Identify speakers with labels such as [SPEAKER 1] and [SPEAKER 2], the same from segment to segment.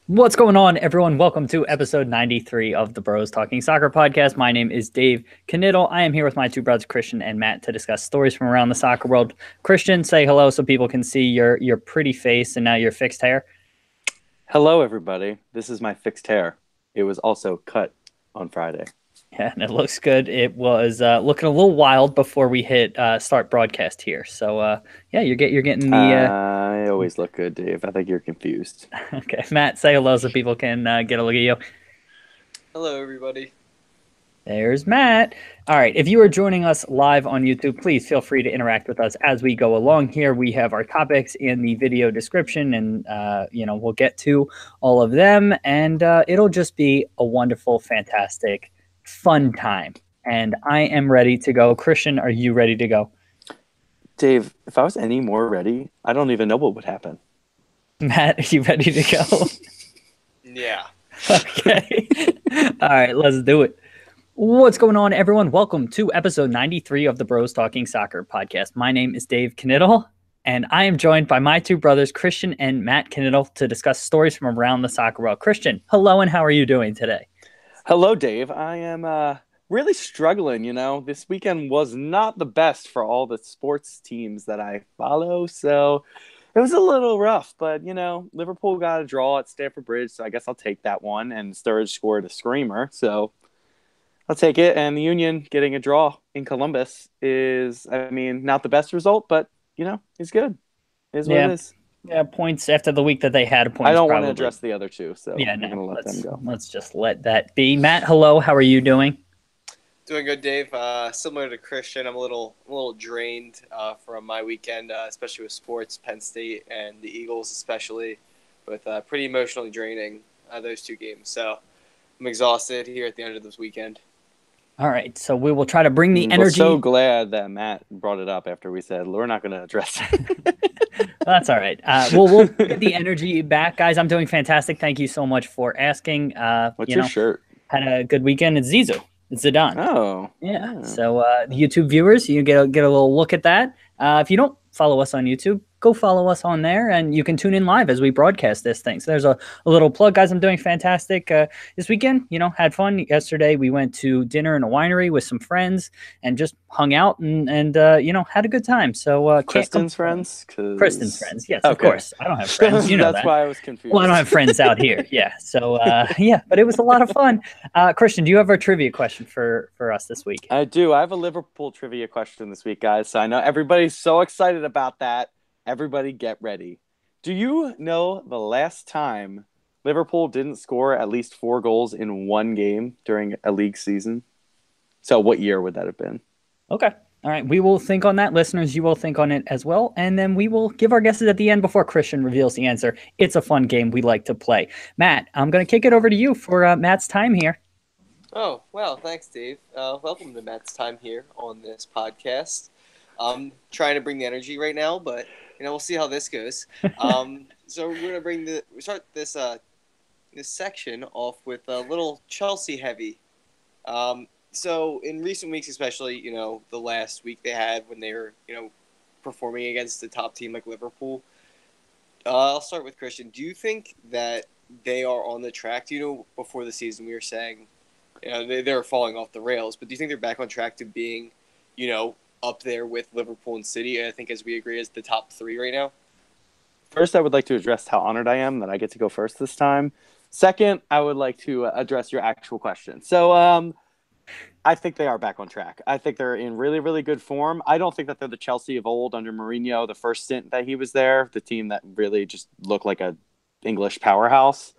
[SPEAKER 1] What's going on, everyone? Welcome to episode 93 of the Bros Talking Soccer podcast. My name is Dave Knittel. I am here with my two brothers, Christian and Matt, to discuss stories from around the soccer world. Christian, say hello so people can see your pretty face and now your fixed hair.
[SPEAKER 2] Hello, everybody. This is my fixed hair. It was also cut on Friday.
[SPEAKER 1] Yeah, and it looks good. It was looking a little wild before we hit start broadcast here. So, yeah, you're getting the...
[SPEAKER 2] I always look good, Dave. I think you're confused.
[SPEAKER 1] Okay, Matt, say hello so people can get a look at you.
[SPEAKER 3] Hello, everybody.
[SPEAKER 1] There's Matt. All right. If you are joining us live on YouTube, please feel free to interact with us as we go along here. We have our topics in the video description, and, we'll get to all of them. And it'll just be a wonderful, fantastic, fun time. And I am ready to go. Christian, are you ready to go?
[SPEAKER 2] Dave, if I was any more ready, I don't even know what would happen.
[SPEAKER 1] Matt, are you ready to go?
[SPEAKER 3] Yeah.
[SPEAKER 1] Okay. All right. Let's do it. What's going on, everyone? Welcome to episode 93 of the Bros Talking Soccer podcast. My name is Dave Knittel, and I am joined by my two brothers, Christian and Matt Knittel, to discuss stories from around the soccer world. Christian, hello, and how are you doing today?
[SPEAKER 2] Hello, Dave. I am really struggling, This weekend was not the best for all the sports teams that I follow, so it was a little rough. But, Liverpool got a draw at Stamford Bridge, so I guess I'll take that one. And Sturridge scored a screamer, so I'll take it. And the Union getting a draw in Columbus is, not the best result, but, it's good. It is what it is.
[SPEAKER 1] Yeah, points after the week that they had. Points.
[SPEAKER 2] I don't want to address the other two, so
[SPEAKER 1] yeah,
[SPEAKER 2] I'm going to let them go.
[SPEAKER 1] Let's just let that be. Matt, hello. How are you doing?
[SPEAKER 3] Doing good, Dave. Similar to Christian, I'm a little drained from my weekend, especially with sports, Penn State and the Eagles, especially, with pretty emotionally draining those two games. So I'm exhausted here at the end of this weekend.
[SPEAKER 1] All right, so we will try to bring the energy.
[SPEAKER 2] I'm so glad that Matt brought it up after we said we're not going to address it.
[SPEAKER 1] That's all right. We'll get the energy back, guys. I'm doing fantastic. Thank you so much for asking.
[SPEAKER 2] What's your shirt?
[SPEAKER 1] Had a good weekend. It's Zizou. It's Zidane.
[SPEAKER 2] Oh,
[SPEAKER 1] yeah. So the YouTube viewers, you get a little look at that. If you don't follow us on YouTube, go follow us on there, and you can tune in live as we broadcast this thing. So there's a little plug, guys. I'm doing fantastic this weekend. Had fun. Yesterday we went to dinner in a winery with some friends and just hung out and had a good time. So
[SPEAKER 2] Kristen's friends?
[SPEAKER 1] Kristen's friends, yes, okay. Of course. I don't have friends.
[SPEAKER 2] That's why I was confused.
[SPEAKER 1] Well, I don't have friends out here. Yeah. So but it was a lot of fun. Christian, do you have a trivia question for us this week?
[SPEAKER 2] I do. I have a Liverpool trivia question this week, guys. So I know everybody's so excited about that. Everybody get ready. Do you know the last time Liverpool didn't score at least 4 goals in one game during a league season? So what year would that have been?
[SPEAKER 1] Okay. All right. We will think on that. Listeners, you will think on it as well. And then we will give our guesses at the end before Christian reveals the answer. It's a fun game we like to play. Matt, I'm going to kick it over to you for Matt's time here.
[SPEAKER 3] Oh, well, thanks, Dave. Welcome to Matt's time here on this podcast. I'm trying to bring the energy right now, but we'll see how this goes. So we're gonna start this section off with a little Chelsea heavy. So in recent weeks, especially the last week they had when they were performing against the top team like Liverpool. I'll start with Christian. Do you think that they are on the track? Before the season we were saying they're falling off the rails, but do you think they're back on track to being up there with Liverpool and City, I think, as we agree, as the top 3 right now?
[SPEAKER 2] First, I would like to address how honored I am that I get to go first this time. Second, I would like to address your actual question. So I think they are back on track. I think they're in really, really good form. I don't think that they're the Chelsea of old under Mourinho, the first stint that he was there, the team that really just looked like a English powerhouse.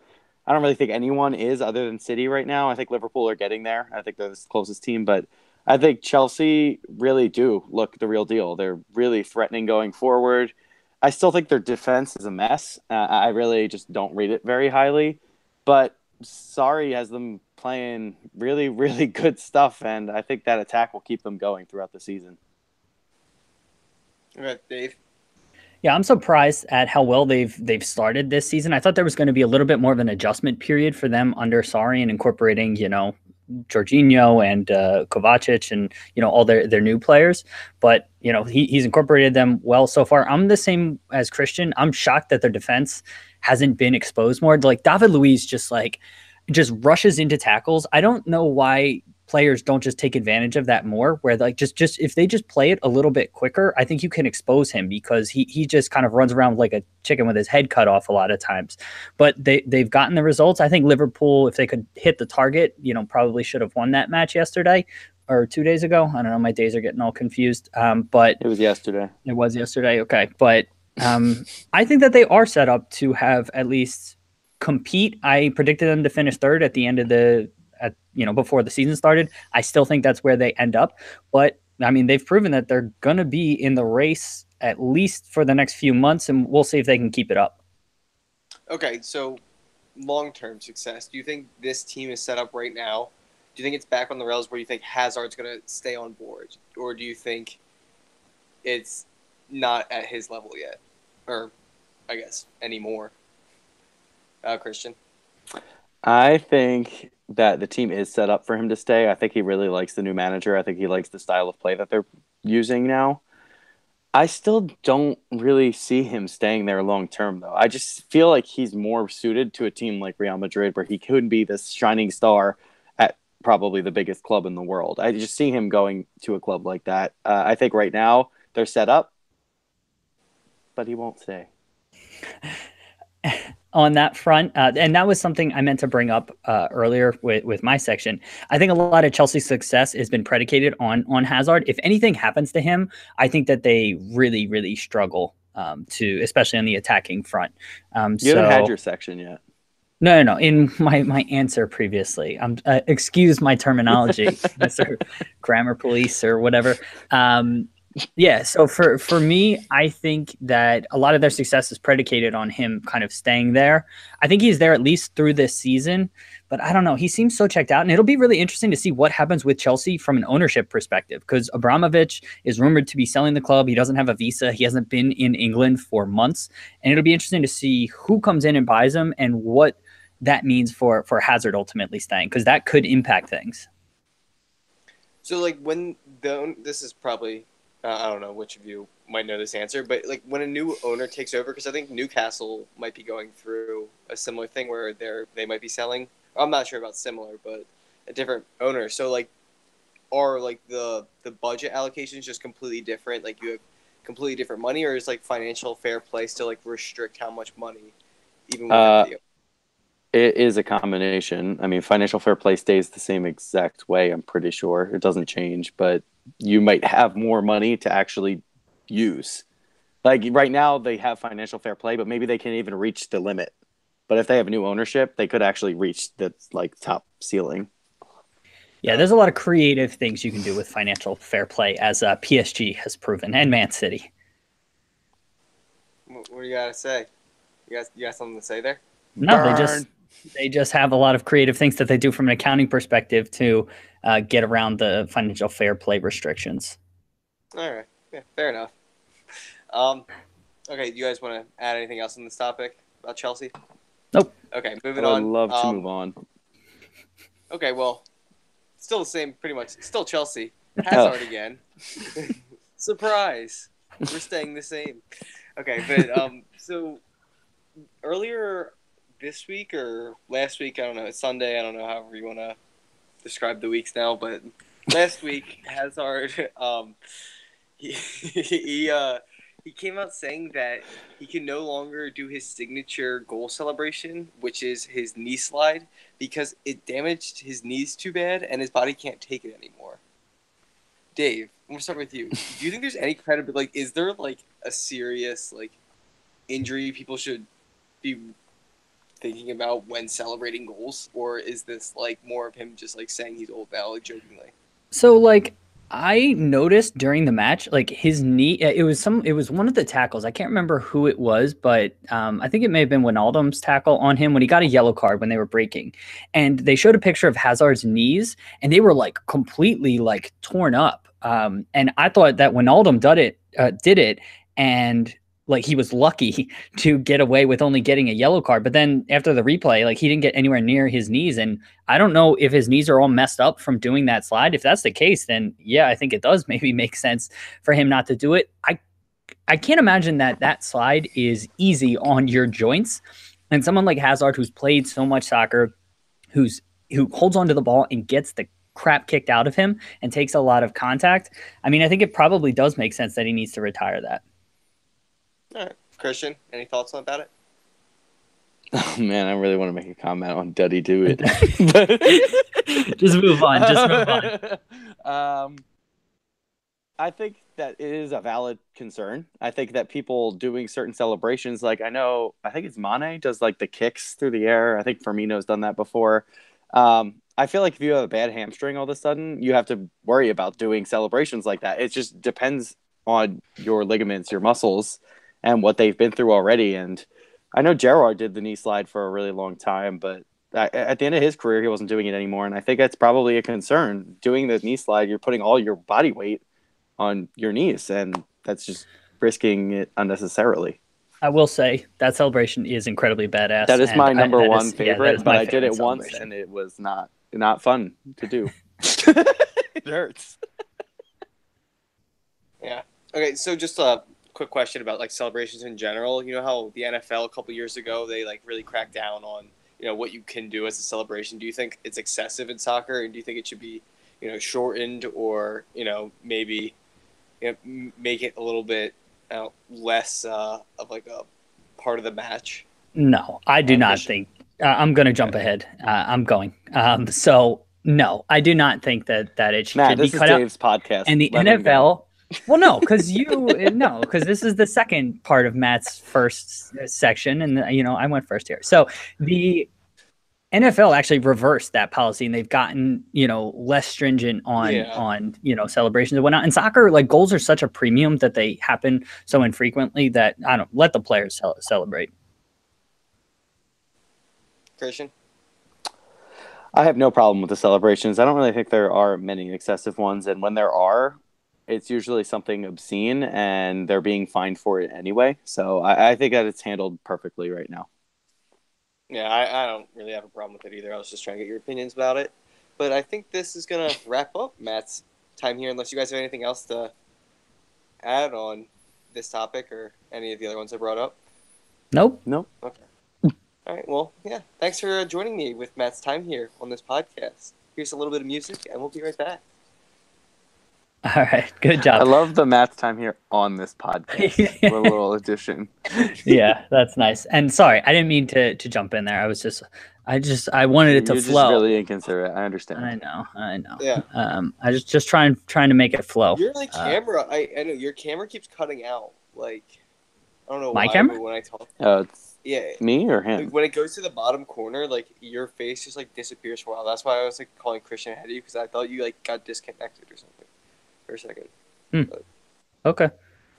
[SPEAKER 2] I don't really think anyone is other than City right now. I think Liverpool are getting there. I think they're the closest team, but I think Chelsea really do look the real deal. They're really threatening going forward. I still think their defense is a mess. I really just don't rate it very highly. But Sarri has them playing really, really good stuff, and I think that attack will keep them going throughout the season.
[SPEAKER 3] All right, Dave.
[SPEAKER 1] Yeah, I'm surprised at how well they've started this season. I thought there was going to be a little bit more of an adjustment period for them under Sarri and incorporating, Jorginho and Kovacic and, all their new players. But, he's incorporated them well so far. I'm the same as Christian. I'm shocked that their defense hasn't been exposed more. Like David Luiz just rushes into tackles. I don't know why players don't just take advantage of that more, where like just if they just play it a little bit quicker, I think you can expose him, because he just kind of runs around like a chicken with his head cut off a lot of times. But they've gotten the results. I think Liverpool, if they could hit the target, probably should have won that match yesterday or 2 days ago. I don't know, my days are getting all confused. But
[SPEAKER 2] it was yesterday.
[SPEAKER 1] It was yesterday. Okay. But I think that they are set up to have at least compete. I predicted them to finish third at the end of before the season started. I still think that's where they end up. But I mean, they've proven that they're going to be in the race at least for the next few months, and we'll see if they can keep it up.
[SPEAKER 3] Okay, so long-term success. Do you think this team is set up right now? Do you think it's back on the rails where you think Hazard's going to stay on board? Or do you think it's not at his level yet? Or, I guess, anymore? Christian?
[SPEAKER 2] I think that the team is set up for him to stay. I think he really likes the new manager. I think he likes the style of play that they're using now. I still don't really see him staying there long term, though. I just feel like he's more suited to a team like Real Madrid, where he could be this shining star at probably the biggest club in the world. I just see him going to a club like that. I think right now they're set up, but he won't stay.
[SPEAKER 1] On that front, and that was something I meant to bring up earlier with my section. I think a lot of Chelsea's success has been predicated on Hazard. If anything happens to him, I think that they really, really struggle especially on the attacking front.
[SPEAKER 2] You haven't had your section yet.
[SPEAKER 1] No. In my answer previously, excuse my terminology, Mr. Grammar Police or whatever. Yeah, so for me, I think that a lot of their success is predicated on him kind of staying there. I think he's there at least through this season, but I don't know. He seems so checked out, and it'll be really interesting to see what happens with Chelsea from an ownership perspective, because Abramovich is rumored to be selling the club. He doesn't have a visa. He hasn't been in England for months, and it'll be interesting to see who comes in and buys him and what that means for Hazard ultimately staying, because that could impact things.
[SPEAKER 3] So, like, this is probably... I don't know which of you might know this answer, but like when a new owner takes over, because I think Newcastle might be going through a similar thing where they might be selling. I'm not sure about similar, but a different owner. So like, are like the budget allocations just completely different? Like you have completely different money, or is like financial fair play still like restrict how much money even without the
[SPEAKER 2] It is a combination. I mean, financial fair play stays the same exact way, I'm pretty sure. It doesn't change, but you might have more money to actually use. Like right now they have financial fair play, but maybe they can't even reach the limit. But if they have new ownership, they could actually reach the like top ceiling.
[SPEAKER 1] Yeah, there's a lot of creative things you can do with financial fair play, as PSG has proven, and Man City.
[SPEAKER 3] What do you got to say? You got something to say there?
[SPEAKER 1] No, they just have a lot of creative things that they do from an accounting perspective to get around the financial fair play restrictions.
[SPEAKER 3] All right. Yeah, fair enough. Okay, do you guys want to add anything else on this topic about Chelsea?
[SPEAKER 1] Nope.
[SPEAKER 3] Okay, moving on.
[SPEAKER 2] I would love to move on.
[SPEAKER 3] Okay, well, still the same, pretty much. Still Chelsea. Hazard again. Surprise. We're staying the same. Okay, but so earlier this week or last week, I don't know, it's Sunday, I don't know, however you want to describe the weeks now, but last week, Hazard, he came out saying that he can no longer do his signature goal celebration, which is his knee slide, because it damaged his knees too bad and his body can't take it anymore. Dave, I'm going to start with you. Do you think there's any credibility, like, is there, like, a serious, like, injury people should be thinking about when celebrating goals, or is this like more of him just like saying he's old now, like jokingly?
[SPEAKER 1] So like I noticed during the match, like his knee, it was one of the tackles. I can't remember who it was, but I think it may have been Wijnaldum's tackle on him when he got a yellow card when they were breaking, and they showed a picture of Hazard's knees, and they were like completely like torn up. And I thought that Wijnaldum did it, and like he was lucky to get away with only getting a yellow card. But then after the replay, like he didn't get anywhere near his knees. And I don't know if his knees are all messed up from doing that slide. If that's the case, then yeah, I think it does maybe make sense for him not to do it. I can't imagine that slide is easy on your joints. And someone like Hazard, who's played so much soccer, who holds onto the ball and gets the crap kicked out of him and takes a lot of contact. I mean, I think it probably does make sense that he needs to retire that.
[SPEAKER 3] All right. Christian, any thoughts about it?
[SPEAKER 2] Oh, man, I really want to make a comment on Duddy Do It.
[SPEAKER 1] Just move on. Just move on.
[SPEAKER 2] I think that it is a valid concern. I think that people doing certain celebrations, like I think it's Mane does like the kicks through the air. I think Firmino's done that before. I feel like if you have a bad hamstring all of a sudden, you have to worry about doing celebrations like that. It just depends on your ligaments, your muscles, and what they've been through already. And I know Gerrard did the knee slide for a really long time, but at the end of his career, he wasn't doing it anymore. And I think that's probably a concern. Doing the knee slide, you're putting all your body weight on your knees, and that's just risking it unnecessarily.
[SPEAKER 1] I will say that celebration is incredibly badass.
[SPEAKER 2] That is my number one favorite, but I did it once,
[SPEAKER 1] celebration.
[SPEAKER 2] and it was not fun to do. It hurts.
[SPEAKER 3] Yeah. Okay, so just a quick question about like celebrations in general. You know how the NFL a couple years ago, they like really cracked down on, what you can do as a celebration. Do you think it's excessive in soccer, and do you think it should be, shortened, or, maybe make it a little bit less of like a part of the match?
[SPEAKER 1] No, I do not think. I'm going to jump ahead. I'm going. So no, I do not think that it should
[SPEAKER 2] Matt,
[SPEAKER 1] be cut out.
[SPEAKER 2] This is Dave's podcast.
[SPEAKER 1] And the NFL. Well, no, because because this is the second part of Matt's first section, and I went first here. So the NFL actually reversed that policy, and they've gotten less stringent on celebrations and whatnot. In soccer, like goals are such a premium that they happen so infrequently that I don't let the players celebrate.
[SPEAKER 3] Christian?
[SPEAKER 2] I have no problem with the celebrations. I don't really think there are many excessive ones, and when there are, it's usually something obscene, and they're being fined for it anyway. So I think that it's handled perfectly right now.
[SPEAKER 3] Yeah, I don't really have a problem with it either. I was just trying to get your opinions about it. But I think this is going to wrap up Matt's time here, unless you guys have anything else to add on this topic or any of the other ones I brought up.
[SPEAKER 1] Nope.
[SPEAKER 3] Okay. All right, well, yeah. Thanks for joining me with Matt's time here on this podcast. Here's a little bit of music, and we'll be right back.
[SPEAKER 1] All right, good job.
[SPEAKER 2] I love the Matt's time here on this podcast. A little addition.
[SPEAKER 1] Yeah, that's nice. And sorry, I didn't mean to jump in there. I wanted it to
[SPEAKER 2] You're
[SPEAKER 1] flow.
[SPEAKER 2] Just really inconsiderate. I understand.
[SPEAKER 1] I know.
[SPEAKER 3] Yeah.
[SPEAKER 1] I just trying to make it flow.
[SPEAKER 3] Your camera, I know your camera keeps cutting out. Like, I don't know
[SPEAKER 1] my
[SPEAKER 3] why,
[SPEAKER 1] camera?
[SPEAKER 3] but when I talk,
[SPEAKER 2] It's me or him?
[SPEAKER 3] like, when it goes to the bottom corner, like your face just like disappears for a while. That's why I was like calling Christian ahead of you, because I thought you like got disconnected or something for a second.
[SPEAKER 1] Okay.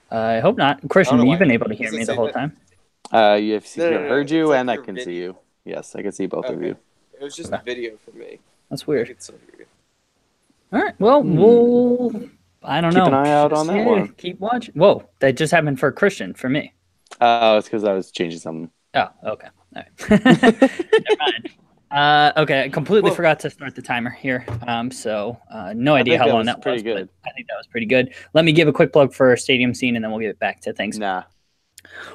[SPEAKER 1] I hope not. Christian, you've been able to hear me the whole time.
[SPEAKER 2] UFC
[SPEAKER 3] No,
[SPEAKER 2] heard you,
[SPEAKER 3] like
[SPEAKER 2] and I
[SPEAKER 3] your
[SPEAKER 2] can
[SPEAKER 3] video.
[SPEAKER 2] see you. Yes, I can see both of you.
[SPEAKER 3] It was just a video for me.
[SPEAKER 1] That's
[SPEAKER 3] I
[SPEAKER 1] weird.
[SPEAKER 3] could still hear you.
[SPEAKER 1] All right. Well, I don't know.
[SPEAKER 2] Keep an eye out on that one.
[SPEAKER 1] Keep watching. Whoa, that just happened for Christian, for me.
[SPEAKER 2] Oh, it's because I was changing something.
[SPEAKER 1] Oh, okay. All right. Never mind. Okay, I completely forgot to start the timer here. So no idea how long that was.
[SPEAKER 2] Pretty good.
[SPEAKER 1] But I think that was pretty good. Let me give a quick plug for Stadium Scene, and then we'll get back to things.
[SPEAKER 2] Nah.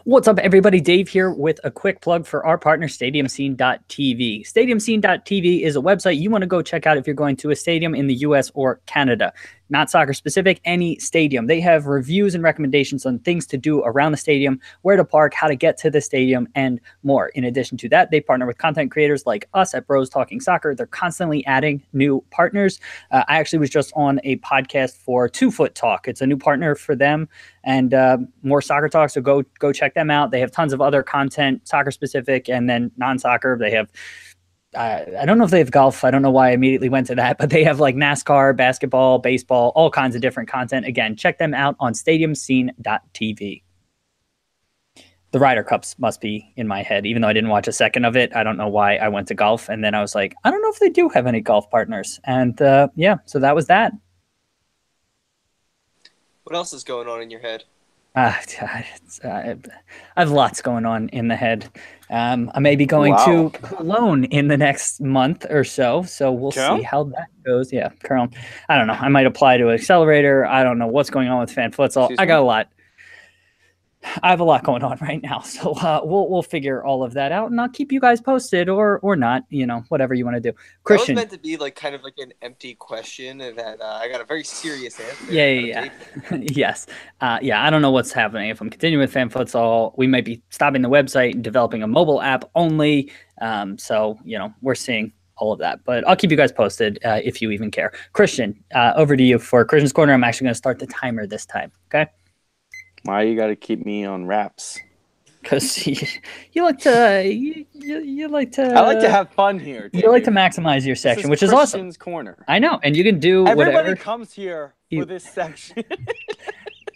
[SPEAKER 1] What's up, everybody? Dave here with a quick plug for our partner, StadiumScene.tv. StadiumScene.tv is a website you want to go check out if you're going to a stadium in the U.S. or Canada. Not soccer specific, any stadium. They have reviews and recommendations on things to do around the stadium, where to park, how to get to the stadium, and more. In addition to that, they partner with content creators like us at Bros Talking Soccer. They're constantly adding new partners. I actually was just on a podcast for 2 Foot Talk. It's a new partner for them, and more soccer talk, so go check them out. They have tons of other content, soccer specific and then non-soccer. They have I don't know if they have golf. I don't know why I immediately went to that, but they have like NASCAR, basketball, baseball, all kinds of different content. Again, check them out on StadiumScene.tv. The Ryder Cups must be in my head, even though I didn't watch a second of it. I don't know why I went to golf, and then I was like, I don't know if they do have any golf partners. And so that was that.
[SPEAKER 3] What else is going on in your head?
[SPEAKER 1] I have lots going on in the head. I may be going
[SPEAKER 2] Wow.
[SPEAKER 1] to Cologne in the next month or so we'll see
[SPEAKER 2] Okay.
[SPEAKER 1] how that goes. Yeah, Cologne. I don't know. I might apply to an accelerator. I don't know what's going on with fan futsal.
[SPEAKER 2] Excuse
[SPEAKER 1] I
[SPEAKER 2] me?
[SPEAKER 1] got a lot. I have a lot going on right now, so we'll figure all of that out, and I'll keep you guys posted, or not, whatever you want to do. Christian,
[SPEAKER 3] That was meant to be like kind of like an empty question, and that I got a very serious answer.
[SPEAKER 1] yeah. Yes, yeah. I don't know what's happening. If I'm continuing with fan futsal, we might be stopping the website and developing a mobile app only. So we're seeing all of that, but I'll keep you guys posted if you even care. Christian, over to you for Christian's Corner. I'm actually going to start the timer this time. Okay.
[SPEAKER 2] Why you got to keep me on wraps?
[SPEAKER 1] Because you like to you like to
[SPEAKER 2] I like to have fun here.
[SPEAKER 1] You like to maximize your section, which is awesome.
[SPEAKER 2] Christian's Corner.
[SPEAKER 1] I know, and you can do
[SPEAKER 2] Everybody
[SPEAKER 1] whatever.
[SPEAKER 2] comes here for this section.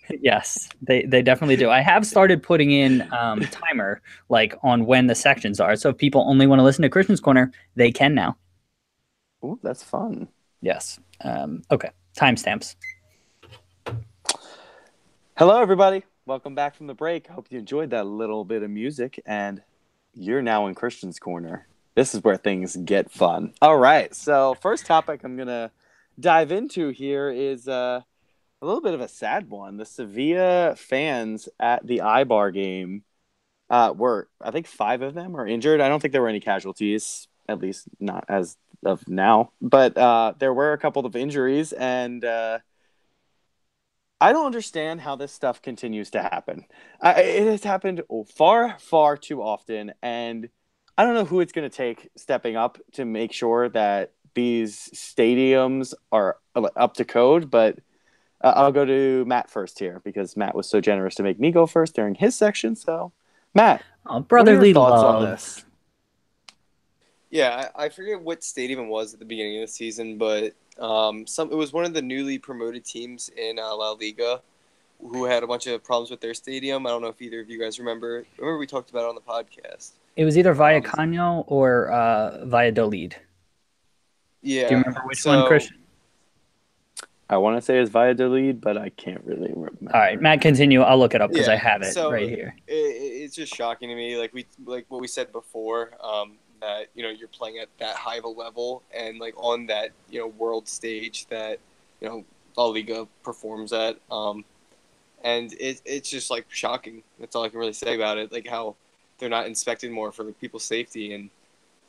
[SPEAKER 1] Yes, they definitely do. I have started putting in timer like on when the sections are, so if people only want to listen to Christian's Corner, they can now.
[SPEAKER 2] Ooh, that's fun.
[SPEAKER 1] Yes. Okay. Timestamps.
[SPEAKER 2] Hello, everybody. Welcome back from the break. Hope you enjoyed that little bit of music, and you're now in Christian's Corner. This is where things get fun. All right, so first topic I'm going to dive into here is a little bit of a sad one. The Sevilla fans at the Eibar game were, I think 5 of them are injured. I don't think there were any casualties, at least not as of now, but there were a couple of injuries, and I don't understand how this stuff continues to happen. It has happened far, far too often, and I don't know who it's going to take stepping up to make sure that these stadiums are up to code, but I'll go to Matt first here because Matt was so generous to make me go first during his section. So, Matt,
[SPEAKER 1] brotherly
[SPEAKER 2] what are your thoughts
[SPEAKER 1] love
[SPEAKER 2] on this?
[SPEAKER 3] Yeah, I forget what stadium it was at the beginning of the season, but it was one of the newly promoted teams in La Liga who had a bunch of problems with their stadium. I don't know if either of you guys remember. Remember we talked about it on the podcast.
[SPEAKER 1] It was either Vallecano or Valladolid.
[SPEAKER 3] Yeah.
[SPEAKER 1] Do you remember which one, Christian?
[SPEAKER 2] I want to say it's Valladolid, but I can't really remember.
[SPEAKER 1] All right, Matt, continue. I'll look it up because I have it right here.
[SPEAKER 3] It's just shocking to me, like what we said before, that you're playing at that high of a level and like on that world stage that La Liga performs at, and it's just like shocking. That's all I can really say about it. Like how they're not inspected more for like people's safety, and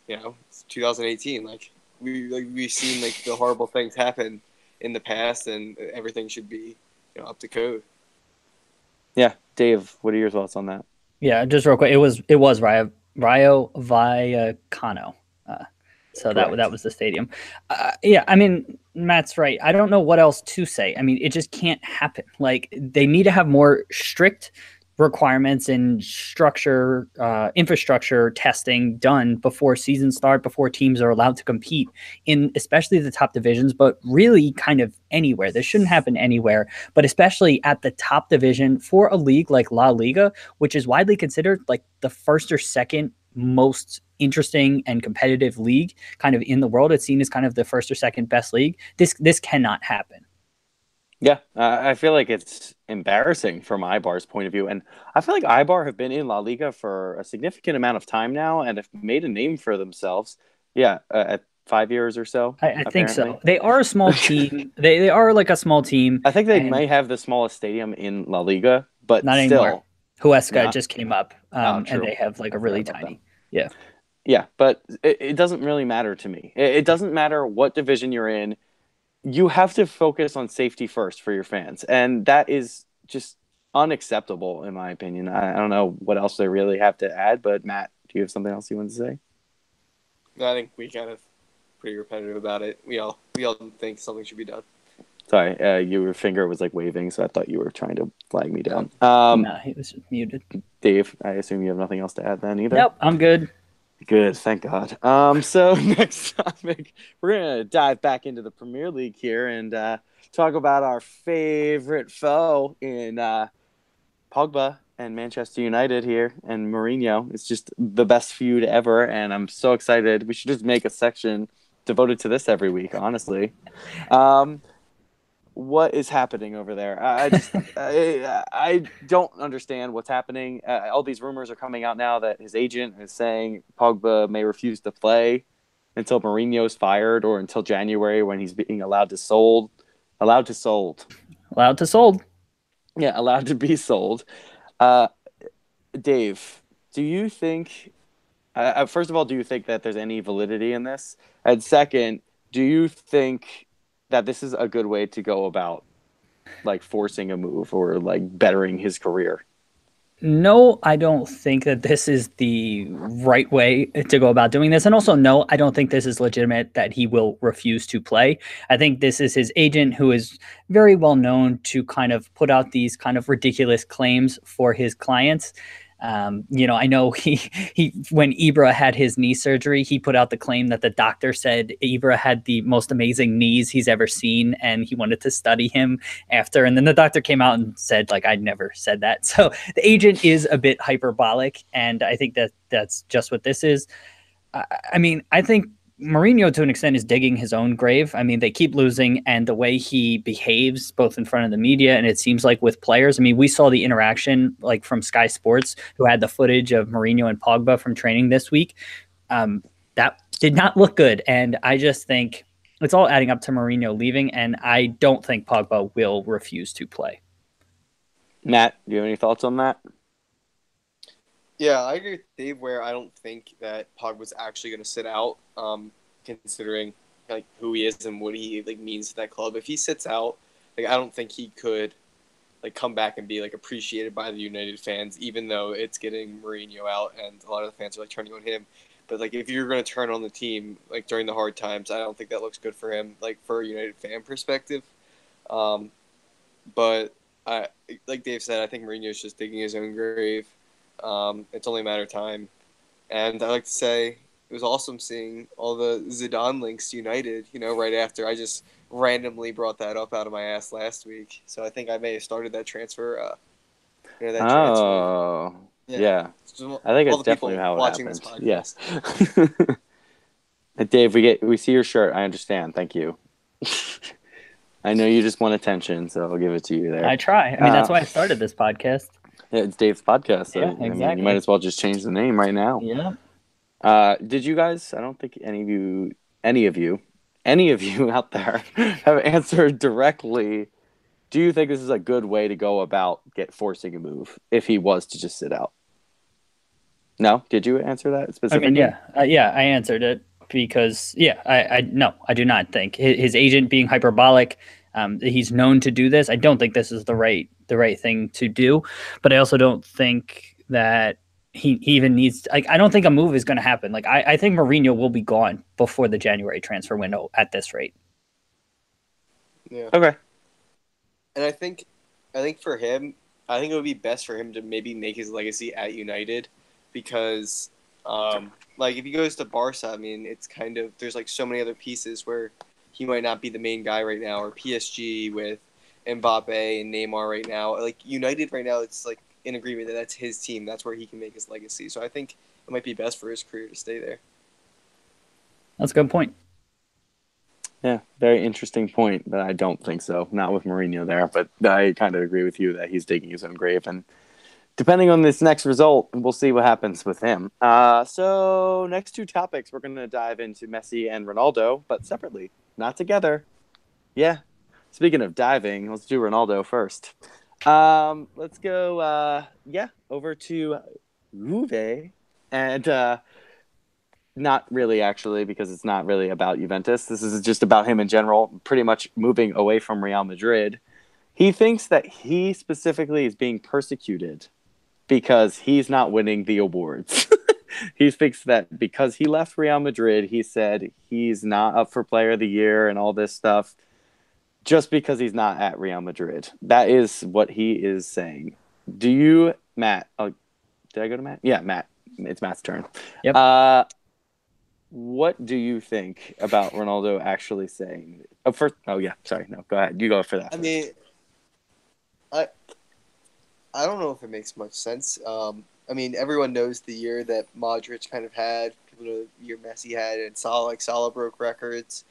[SPEAKER 3] it's 2018. Like we've seen like the horrible things happen in the past, and everything should be up to code.
[SPEAKER 2] Yeah, Dave, what are your thoughts on that?
[SPEAKER 1] Yeah, just real quick, it was Rayo Vallecano. So that was the stadium. Yeah, I mean, Matt's right. I don't know what else to say. I mean, it just can't happen. Like they need to have more strict requirements and infrastructure testing done before season start, before teams are allowed to compete in especially the top divisions, but really kind of anywhere. This shouldn't happen anywhere, but especially at the top division for a league like La Liga, which is widely considered like the first or second most interesting and competitive league kind of in the world. It's seen as kind of the first or second best league. This cannot happen.
[SPEAKER 2] Yeah, I feel like it's embarrassing from Eibar's point of view. And I feel like Eibar have been in La Liga for a significant amount of time now and have made a name for themselves. Yeah, at 5 years or so.
[SPEAKER 1] I think so. They are a small team. They are like a small team.
[SPEAKER 2] I think they may have the smallest stadium in La Liga, but
[SPEAKER 1] not
[SPEAKER 2] still.
[SPEAKER 1] Anymore. Huesca just came up, and they have like a really tiny. Yeah.
[SPEAKER 2] Yeah, but it doesn't really matter to me. It doesn't matter what division you're in. You have to focus on safety first for your fans, and that is just unacceptable in my opinion. I don't know what else they really have to add, but Matt, do you have something else you want to say?
[SPEAKER 3] I think we kind of pretty repetitive about it. We all think something should be done.
[SPEAKER 2] Sorry, your finger was like waving, so I thought you were trying to flag me down.
[SPEAKER 1] No, he was muted.
[SPEAKER 2] Dave, I assume you have nothing else to add then either?
[SPEAKER 1] Nope, I'm good.
[SPEAKER 2] Good, thank God. So next topic, we're going to dive back into the Premier League here and talk about our favorite foe in Pogba and Manchester United here and Mourinho. It's just the best feud ever, and I'm so excited. We should just make a section devoted to this every week, honestly. what is happening over there? I just I don't understand what's happening. All these rumors are coming out now that his agent is saying Pogba may refuse to play until Mourinho's fired or until January when he's being allowed to sold. Allowed to sold.
[SPEAKER 1] Allowed to sold.
[SPEAKER 2] Yeah, allowed to be sold. Uh, Dave, do you think? First of all, do you think that there's any validity in this? And second, do you think that this is a good way to go about like forcing a move or like bettering his career?
[SPEAKER 1] No, I don't think that this is the right way to go about doing this. And also, no, I don't think this is legitimate that he will refuse to play. I think this is his agent who is very well known to kind of put out these kind of ridiculous claims for his clients. I know he when Ibra had his knee surgery, he put out the claim that the doctor said Ibra had the most amazing knees he's ever seen, and he wanted to study him after. And then the doctor came out and said, like, I never said that. So the agent is a bit hyperbolic, and I think that that's just what this is. I think Mourinho, to an extent, is digging his own grave. I mean, they keep losing, and the way he behaves, both in front of the media and it seems like with players. I mean, we saw the interaction like from Sky Sports, who had the footage of Mourinho and Pogba from training this week. That did not look good, and I just think it's all adding up to Mourinho leaving, and I don't think Pogba will refuse to play.
[SPEAKER 2] Matt, do you have any thoughts on that?
[SPEAKER 3] Yeah, I agree with Dave where I don't think that Pogba's actually going to sit out, considering like who he is and what he like means to that club. If he sits out, like I don't think he could like come back and be like appreciated by the United fans, even though it's getting Mourinho out and a lot of the fans are like turning on him. But like if you're going to turn on the team like during the hard times, I don't think that looks good for him, like for a United fan perspective. But I like Dave said, I think Mourinho's just digging his own grave. It's only a matter of time. And I like to say it was awesome seeing all the Zidane links to United, right after. I just randomly brought that up out of my ass last week. So I think I may have started that transfer.
[SPEAKER 2] Oh, yeah.
[SPEAKER 3] So
[SPEAKER 2] I think
[SPEAKER 3] all
[SPEAKER 2] it's
[SPEAKER 3] the people
[SPEAKER 2] definitely how it
[SPEAKER 3] watching
[SPEAKER 2] happened.
[SPEAKER 3] this podcast.
[SPEAKER 2] Yes. Dave, we see your shirt. I understand. Thank you. I know you just want attention, so I'll give it to you there.
[SPEAKER 1] I try. I mean, that's why I started this podcast.
[SPEAKER 2] Yeah, it's Dave's podcast. So,
[SPEAKER 1] Yeah, exactly.
[SPEAKER 2] I mean, you might as well just change the name right now.
[SPEAKER 1] Yeah.
[SPEAKER 2] Did you guys? I don't think any of you out there have answered directly. Do you think this is a good way to go about forcing a move if he was to just sit out? No, did you answer that specifically?
[SPEAKER 1] I mean, I answered it because no, I do not think his agent being hyperbolic. He's known to do this. I don't think this is the right thing to do, but I also don't think that he even needs. Like, I don't think a move is going to happen. Like, I think Mourinho will be gone before the January transfer window at this rate.
[SPEAKER 3] Yeah.
[SPEAKER 2] Okay.
[SPEAKER 3] And I think for him, I think it would be best for him to maybe make his legacy at United, because like if he goes to Barca, I mean, it's kind of there's like so many other pieces where he might not be the main guy right now, or PSG with Mbappe and Neymar right now. Like United right now, it's like in agreement that that's his team. That's where he can make his legacy. So I think it might be best for his career to stay there.
[SPEAKER 1] That's a good point.
[SPEAKER 2] Yeah, very interesting point, but I don't think so. Not with Mourinho there, but I kind of agree with you that he's digging his own grave. And depending on this next result, we'll see what happens with him. So next two topics, we're going to dive into Messi and Ronaldo, but separately, not together. Yeah. Speaking of diving, let's do Ronaldo first. Let's go, over to Juve. And not really, actually, because it's not really about Juventus. This is just about him in general, pretty much moving away from Real Madrid. He thinks that he specifically is being persecuted because he's not winning the awards. He thinks that because he left Real Madrid, he said he's not up for Player of the Year and all this stuff just because he's not at Real Madrid. That is what he is saying. Do you, Matt? Oh, did I go to Matt? Yeah, Matt. It's Matt's turn.
[SPEAKER 1] Yep.
[SPEAKER 2] What do you think about Ronaldo actually saying? Sorry. No, go ahead. You go for that.
[SPEAKER 3] I mean, I don't know if it makes much sense. I mean, everyone knows the year that Modric kind of had, people know the year Messi had, and Salah broke records.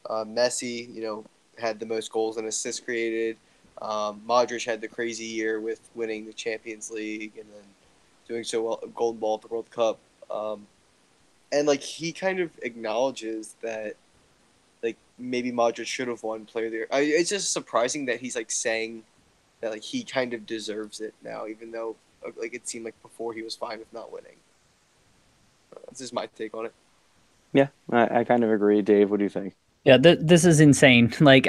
[SPEAKER 3] Messi, had the most goals and assists created. Modric had the crazy year with winning the Champions League and then doing so well, Golden Ball at the World Cup. And like he kind of acknowledges that like maybe Modric should have won Player of the Year. It's just surprising that he's like saying that like he kind of deserves it now, even though like it seemed like before he was fine with not winning. That's just my take on it.
[SPEAKER 2] Yeah, I kind of agree. Dave, what do you think?
[SPEAKER 1] Yeah, this is insane. Like,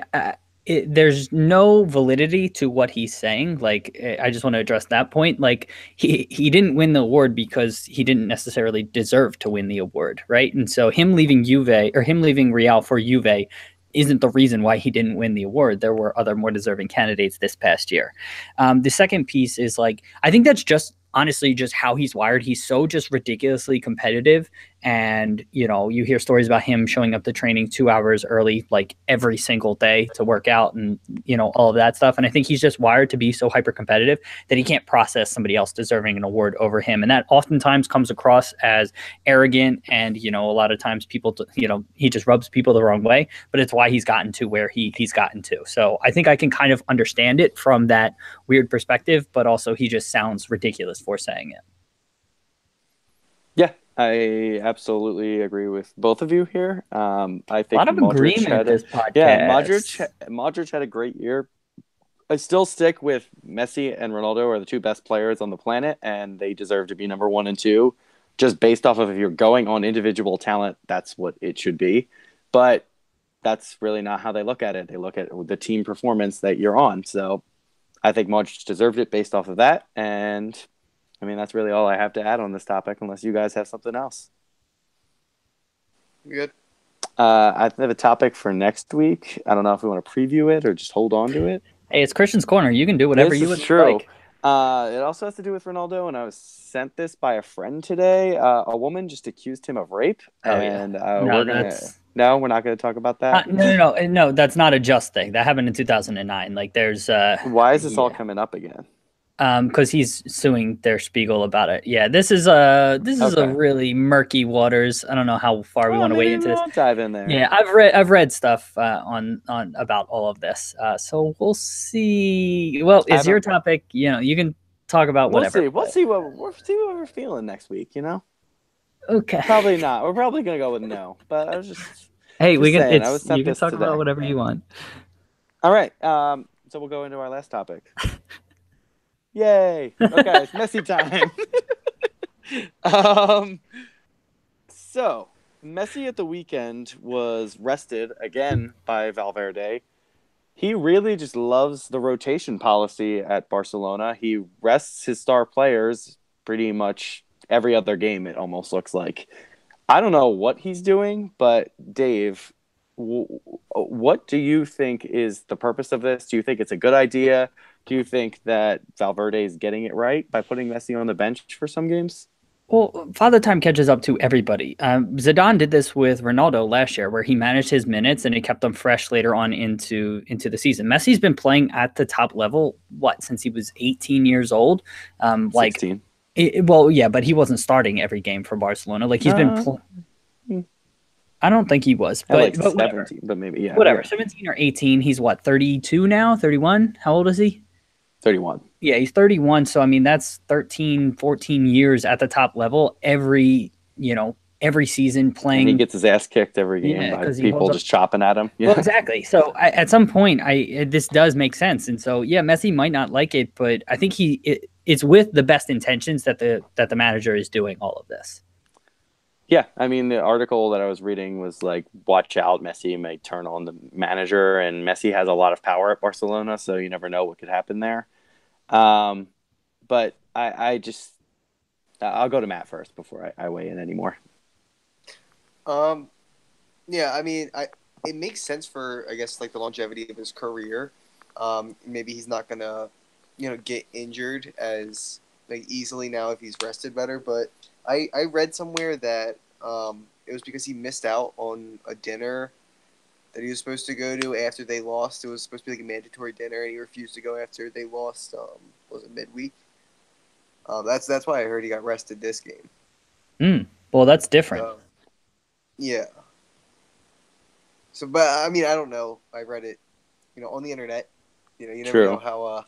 [SPEAKER 1] there's no validity to what he's saying. Like, I just want to address that point. Like, he didn't win the award because he didn't necessarily deserve to win the award, right? And so him leaving Real for Juve isn't the reason why he didn't win the award. There were other more deserving candidates this past year. The second piece is like, I think that's just honestly just how he's wired. He's so just ridiculously competitive. And, you know, you hear stories about him showing up to training 2 hours early, like every single day to work out and, you know, all of that stuff. And I think he's just wired to be so hyper competitive that he can't process somebody else deserving an award over him. And that oftentimes comes across as arrogant. And, you know, a lot of times people, you know, he just rubs people the wrong way, but it's why he's gotten to where he's gotten to. So I think I can kind of understand it from that weird perspective, but also he just sounds ridiculous for saying it.
[SPEAKER 2] Yeah, I absolutely agree with both of you here. I think
[SPEAKER 1] a lot of agreement this podcast.
[SPEAKER 2] Yeah, Modric had a great year. I still stick with Messi and Ronaldo are the two best players on the planet, and they deserve to be number 1 and 2. Just based off of if you're going on individual talent, that's what it should be. But that's really not how they look at it. They look at the team performance that you're on. So I think Modric deserved it based off of that, and I mean, that's really all I have to add on this topic, unless you guys have something else.
[SPEAKER 3] You good?
[SPEAKER 2] I have a topic for next week. I don't know if we want to preview it or just hold on to it.
[SPEAKER 1] Hey, it's Christian's Corner. You can do whatever you would like.
[SPEAKER 2] It also has to do with Ronaldo, and I was sent this by a friend today. A woman just accused him of rape, we're not going to talk about that.
[SPEAKER 1] No, that's not a just thing. That happened in 2009. Like, there's
[SPEAKER 2] why is this all coming up again?
[SPEAKER 1] Because he's suing Der Spiegel about it. Yeah, this is a really murky waters. I don't know how far we want to wade into this.
[SPEAKER 2] Dive in there.
[SPEAKER 1] Yeah, I've read stuff on about all of this. So we'll see. Well, is your topic? You know, you can talk about whatever.
[SPEAKER 2] We'll see what we're feeling next week. You know.
[SPEAKER 1] Okay.
[SPEAKER 2] Probably not. We're probably gonna go with no. But I was just.
[SPEAKER 1] Hey,
[SPEAKER 2] you can
[SPEAKER 1] talk today about whatever you want.
[SPEAKER 2] All right. So we'll go into our last topic. Yay! Okay, it's Messi time. So Messi at the weekend was rested again by Valverde. He really just loves the rotation policy at Barcelona. He rests his star players pretty much every other game, it almost looks like. I don't know what he's doing, but Dave, what do you think is the purpose of this? Do you think it's a good idea? Do you think that Valverde is getting it right by putting Messi on the bench for some games?
[SPEAKER 1] Well, Father Time catches up to everybody. Zidane did this with Ronaldo last year, where he managed his minutes and it kept them fresh later on into the season. Messi's been playing at the top level, since he was 18 years old?
[SPEAKER 2] 16.
[SPEAKER 1] But he wasn't starting every game for Barcelona. Like, he's been I don't think he was, but
[SPEAKER 2] 17, but maybe, yeah.
[SPEAKER 1] Whatever,
[SPEAKER 2] yeah.
[SPEAKER 1] 17 or 18. He's 32 now? 31? How old is he?
[SPEAKER 2] 31.
[SPEAKER 1] Yeah, he's 31. So, I mean, that's 13, 14 years at the top level every season playing.
[SPEAKER 2] And he gets his ass kicked every game by people just chopping at him.
[SPEAKER 1] Yeah. Well, exactly. So, at some point, this does make sense. And so, yeah, Messi might not like it, but I think it's with the best intentions that the manager is doing all of this.
[SPEAKER 2] Yeah, I mean, the article that I was reading was like, watch out, Messi may turn on the manager, and Messi has a lot of power at Barcelona, so you never know what could happen there. But I'll go to Matt first before I weigh in anymore.
[SPEAKER 3] Yeah, I mean, it makes sense for, I guess, like the longevity of his career. Maybe he's not gonna, get injured as like easily now if he's rested better. But I read somewhere that it was because he missed out on a dinner that he was supposed to go to after they lost. It was supposed to be like a mandatory dinner, and he refused to go after they lost. Was it midweek? That's why I heard he got rested this game.
[SPEAKER 1] Well, that's different.
[SPEAKER 3] Yeah. So, but I mean, I don't know. I read it on the internet. You never
[SPEAKER 2] True.
[SPEAKER 3] know how.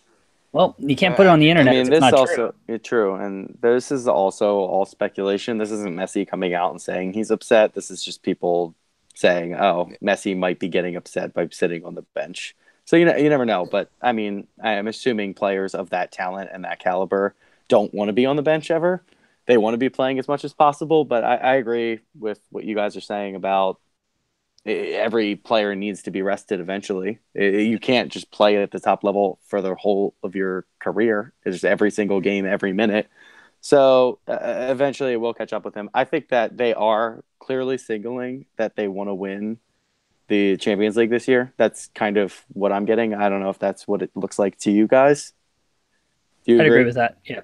[SPEAKER 1] Well, you can't put it on the
[SPEAKER 2] I
[SPEAKER 1] internet.
[SPEAKER 2] mean,
[SPEAKER 1] It's
[SPEAKER 2] this
[SPEAKER 1] not
[SPEAKER 2] also
[SPEAKER 1] true.
[SPEAKER 2] true, and this is also all speculation. This isn't Messi coming out and saying he's upset. This is just people saying, "Oh, Messi might be getting upset by sitting on the bench." So you never know. But I mean, I am assuming players of that talent and that caliber don't want to be on the bench ever. They want to be playing as much as possible. But I agree with what you guys are saying about every player needs to be rested eventually. You can't just play at the top level for the whole of your career. It's just every single game, every minute. So eventually it will catch up with him. I think that they are clearly signaling that they want to win the Champions League this year. That's kind of what I'm getting. I don't know if that's what it looks like to you guys. Do you
[SPEAKER 1] I'd
[SPEAKER 2] agree?
[SPEAKER 1] agree with that. Yeah.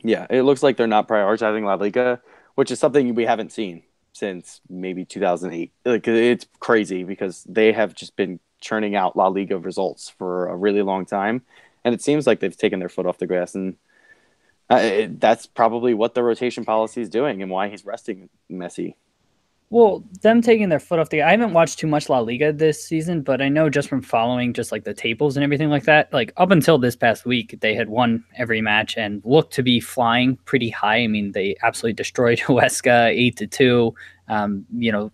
[SPEAKER 2] Yeah, it looks like they're not prioritizing La Liga, which is something we haven't seen since maybe 2008. Like, it's crazy because they have just been churning out La Liga results for a really long time, and it seems like they've taken their foot off the gas, and that's probably what the rotation policy is doing and why he's resting Messi.
[SPEAKER 1] Well, them taking their foot off the. I haven't watched too much La Liga this season, but I know just from following just like the tables and everything like that, like up until this past week, they had won every match and looked to be flying pretty high. I mean, they absolutely destroyed Huesca 8-2.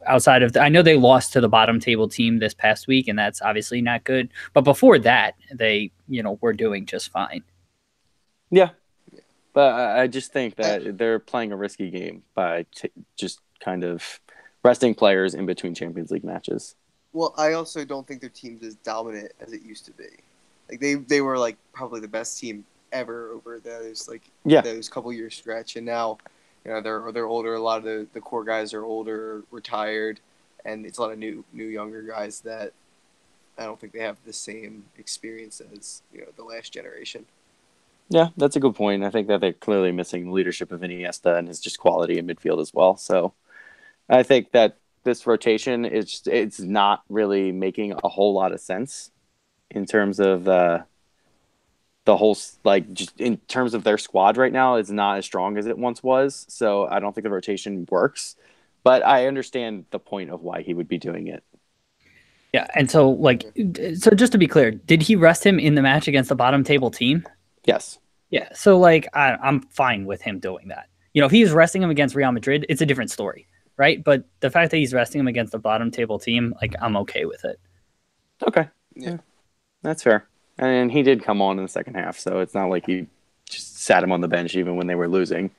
[SPEAKER 1] Outside of, I know they lost to the bottom table team this past week, and that's obviously not good. But before that, they were doing just fine.
[SPEAKER 2] Yeah, but I just think that they're playing a risky game by just kind of resting players in between Champions League matches.
[SPEAKER 3] Well, I also don't think their team's as dominant as it used to be. Like they were like probably the best team ever over those couple year stretch, and now they're older. A lot of the core guys are older, retired, and it's a lot of new younger guys that I don't think they have the same experience as the last generation.
[SPEAKER 2] Yeah, that's a good point. I think that they're clearly missing the leadership of Iniesta and his just quality in midfield as well. So I think that this rotation it's not really making a whole lot of sense in terms of the whole, like, just in terms of their squad right now. It's not as strong as it once was. So I don't think the rotation works, but I understand the point of why he would be doing it.
[SPEAKER 1] Yeah, and so so just to be clear, did he rest him in the match against the bottom table team?
[SPEAKER 2] Yes.
[SPEAKER 1] Yeah, so I'm fine with him doing that. If he's resting him against Real Madrid, it's a different story, right? But the fact that he's resting him against the bottom table team, I'm okay with it.
[SPEAKER 2] Okay. Yeah. That's fair. And he did come on in the second half, so it's not like he just sat him on the bench even when they were losing.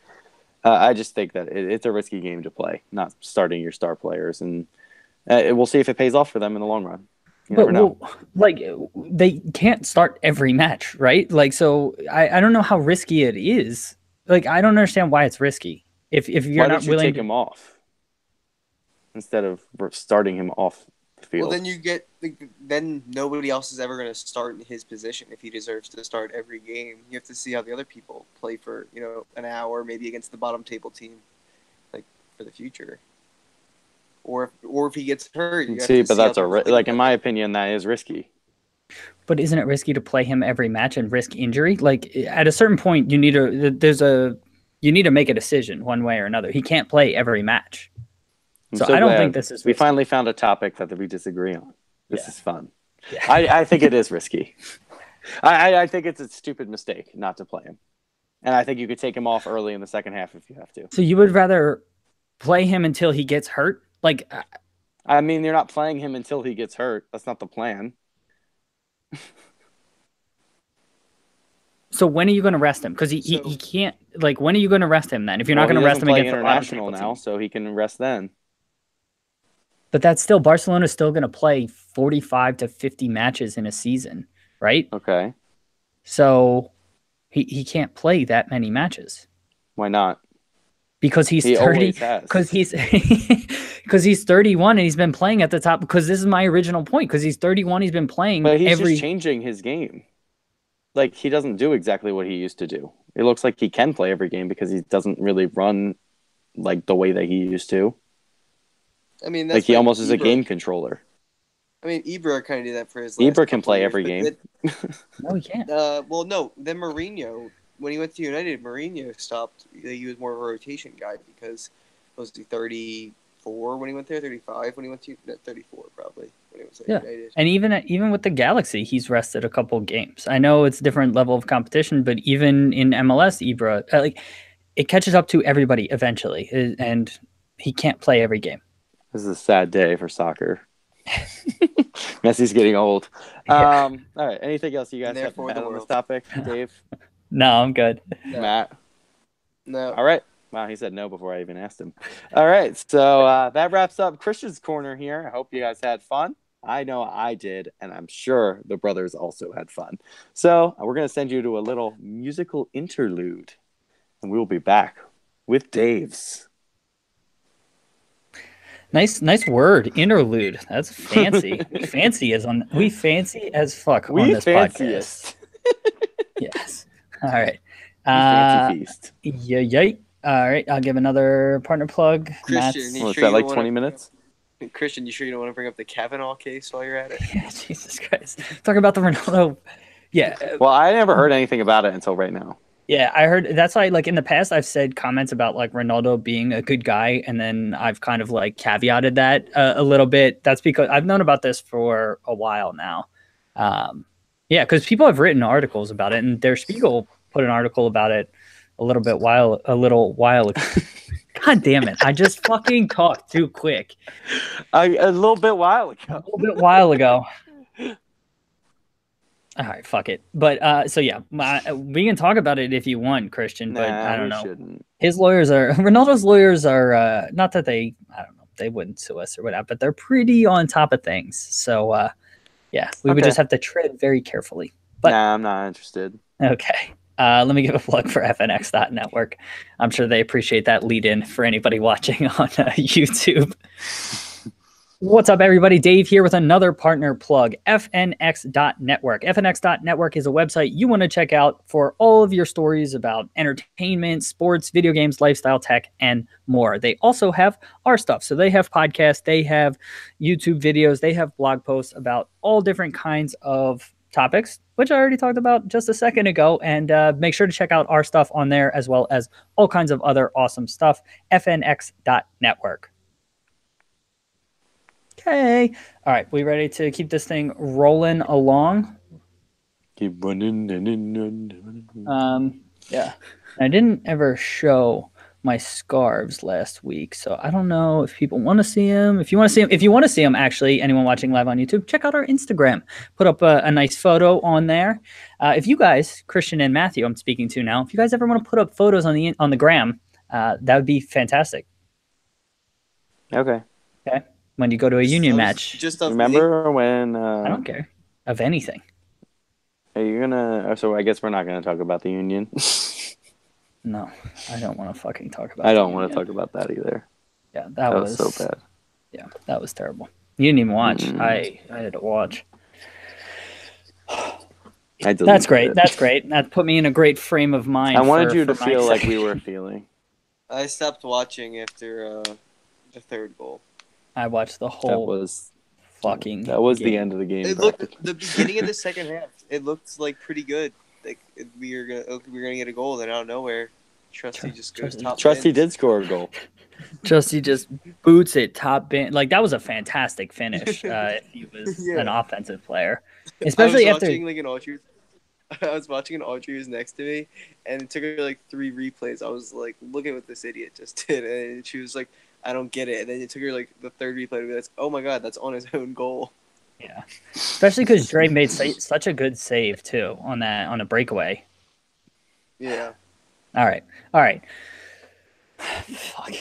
[SPEAKER 2] I just think that it's a risky game to play, not starting your star players, and we'll see if it pays off for them in the long run. You never know.
[SPEAKER 1] They can't start every match, right? So I don't know how risky it is. I don't understand why it's risky. If you're not willing
[SPEAKER 2] to take him off instead of starting him off the field.
[SPEAKER 3] Well, then nobody else is ever going to start in his position if he deserves to start every game. You have to see how the other people play for an hour, maybe against the bottom table team, for the future. Or if he gets hurt,
[SPEAKER 2] but that's in my opinion, that is risky.
[SPEAKER 1] But isn't it risky to play him every match and risk injury? At a certain point, you need to make a decision one way or another. He can't play every match. So I don't think this is risky.
[SPEAKER 2] We finally found a topic that we disagree on. This is fun. Yeah. I think it is risky. I think it's a stupid mistake not to play him. And I think you could take him off early in the second half if you have to.
[SPEAKER 1] So you would rather play him until he gets hurt?
[SPEAKER 2] I mean, you're not playing him until he gets hurt. That's not the plan.
[SPEAKER 1] So when are you going to rest him? Because he can't. When are you going to rest him then? If you're not going to rest him against
[SPEAKER 2] international now, so he can rest then.
[SPEAKER 1] But that's still Barcelona's still going to play 45 to 50 matches in a season, right?
[SPEAKER 2] Okay.
[SPEAKER 1] So he can't play that many matches.
[SPEAKER 2] Why not?
[SPEAKER 1] Because he's 30. Because he's 31 and he's been playing at the top. Because this is my original point. Because he's 31, he's been playing.
[SPEAKER 2] But he's just changing his game. He doesn't do exactly what he used to do. It looks like he can play every game because he doesn't really run the way that he used to.
[SPEAKER 3] I mean, that's
[SPEAKER 2] he almost is a game controller.
[SPEAKER 3] I mean, Eibar kind of did that for his.
[SPEAKER 2] Eibar can play every game.
[SPEAKER 1] No, he can't.
[SPEAKER 3] Well, no. Then Mourinho, when he went to United, Mourinho stopped. He was more of a rotation guy because was he 30, 34 when he went there, 35 when he went to 34 probably when he was at
[SPEAKER 1] Yeah.
[SPEAKER 3] United.
[SPEAKER 1] And even with the Galaxy, he's rested a couple games. I know it's a different level of competition, but even in MLS, Ibra, like it catches up to everybody eventually, and he can't play every game.
[SPEAKER 2] This is a sad day for soccer. Messi's getting old.
[SPEAKER 1] Yeah.
[SPEAKER 2] All right. Anything else you guys have to add on this topic, Dave?
[SPEAKER 1] No, I'm good.
[SPEAKER 3] No.
[SPEAKER 2] Matt?
[SPEAKER 3] No.
[SPEAKER 2] All right. Wow, he said no before I even asked him. All right. So that wraps up Christian's Corner here. I hope you guys had fun. I know I did, and I'm sure the brothers also had fun. So we're going to send you to a little musical interlude, and we'll be back with Dave's.
[SPEAKER 1] Nice word, interlude. That's fancy. We fancy as fuck on this podcast. Yes. All right.
[SPEAKER 2] Fancy feast.
[SPEAKER 1] Yeah. All right. I'll give another partner plug.
[SPEAKER 3] Christian,
[SPEAKER 2] Is that like 20 minutes?
[SPEAKER 3] Christian, you sure you don't want to bring up the Kavanaugh case while you're at it?
[SPEAKER 1] Yeah, Jesus Christ. Talking about the Ronaldo. Yeah.
[SPEAKER 2] Well, I never heard anything about it until right now.
[SPEAKER 1] Yeah, I heard that's why, like, in the past, I've said comments about like Ronaldo being a good guy, and then I've kind of like caveated that a little bit. That's because I've known about this for a while now. Yeah, because people have written articles about it, and Der Spiegel put an article about it a little while ago. God damn it! I just fucking talked too quick.
[SPEAKER 2] A little bit while
[SPEAKER 1] ago. All right, fuck it. But so yeah, we can talk about it if you want, Christian. But I don't know.
[SPEAKER 2] Shouldn't.
[SPEAKER 1] Ronaldo's lawyers are not that they they wouldn't sue us or whatever, but they're pretty on top of things. So yeah, we would just have to tread very carefully. But
[SPEAKER 2] nah, I'm not interested.
[SPEAKER 1] Okay. Let me give a plug for FNX.network. I'm sure they appreciate that lead in for anybody watching on YouTube. What's up, everybody? Dave here with another partner plug, FNX.network. FNX.network is a website you want to check out for all of your stories about entertainment, sports, video games, lifestyle, tech, and more. They also have our stuff. So they have podcasts, they have YouTube videos, they have blog posts about all different kinds of topics, which I already talked about just a second ago. And make sure to check out our stuff on there, as well as all kinds of other awesome stuff. FNX.network. Okay. All right. We ready to keep this thing rolling along?
[SPEAKER 2] Keep running.
[SPEAKER 1] Yeah. I didn't ever show my scarves last week, so I don't know if people want to see them. If you want to see them, actually, anyone watching live on YouTube, check out our Instagram. Put up a nice photo on there. If you guys, Christian and Matthew, I'm speaking to now, if you guys ever want to put up photos on the gram, that would be fantastic.
[SPEAKER 2] Okay.
[SPEAKER 1] When you go to a union match.
[SPEAKER 3] Just
[SPEAKER 2] remember when...
[SPEAKER 1] I don't care. Of anything.
[SPEAKER 2] Are you gonna... So I guess we're not going to talk about the union.
[SPEAKER 1] No, I don't want to fucking talk about
[SPEAKER 2] I don't want to talk about that either.
[SPEAKER 1] Yeah, that was
[SPEAKER 2] so bad.
[SPEAKER 1] Yeah, that was terrible. You didn't even watch. I had to watch. That's great. That's great. That put me in a great frame of mind.
[SPEAKER 2] I wanted you to feel like we were feeling.
[SPEAKER 3] I stopped watching after the third goal.
[SPEAKER 1] I watched the whole
[SPEAKER 2] That was the end of the game.
[SPEAKER 3] It looked the beginning of the second half. It looked like pretty good. Like we were gonna get a goal, then out of nowhere, Trusty just goes top.
[SPEAKER 2] Trusty did score a goal.
[SPEAKER 1] Trusty just boots it top bin. Like that was a fantastic finish. If he was an offensive player, especially after
[SPEAKER 3] I was watching an Audrey who's next to me, and it took her like 3 replays. I was like, look at what this idiot just did, and she was like, I don't get it. And then it took her like the 3rd replay to be like, oh my god, that's on his own goal.
[SPEAKER 1] Yeah, especially because Dre made such a good save too on a breakaway.
[SPEAKER 3] Yeah.
[SPEAKER 1] All right. Fuck.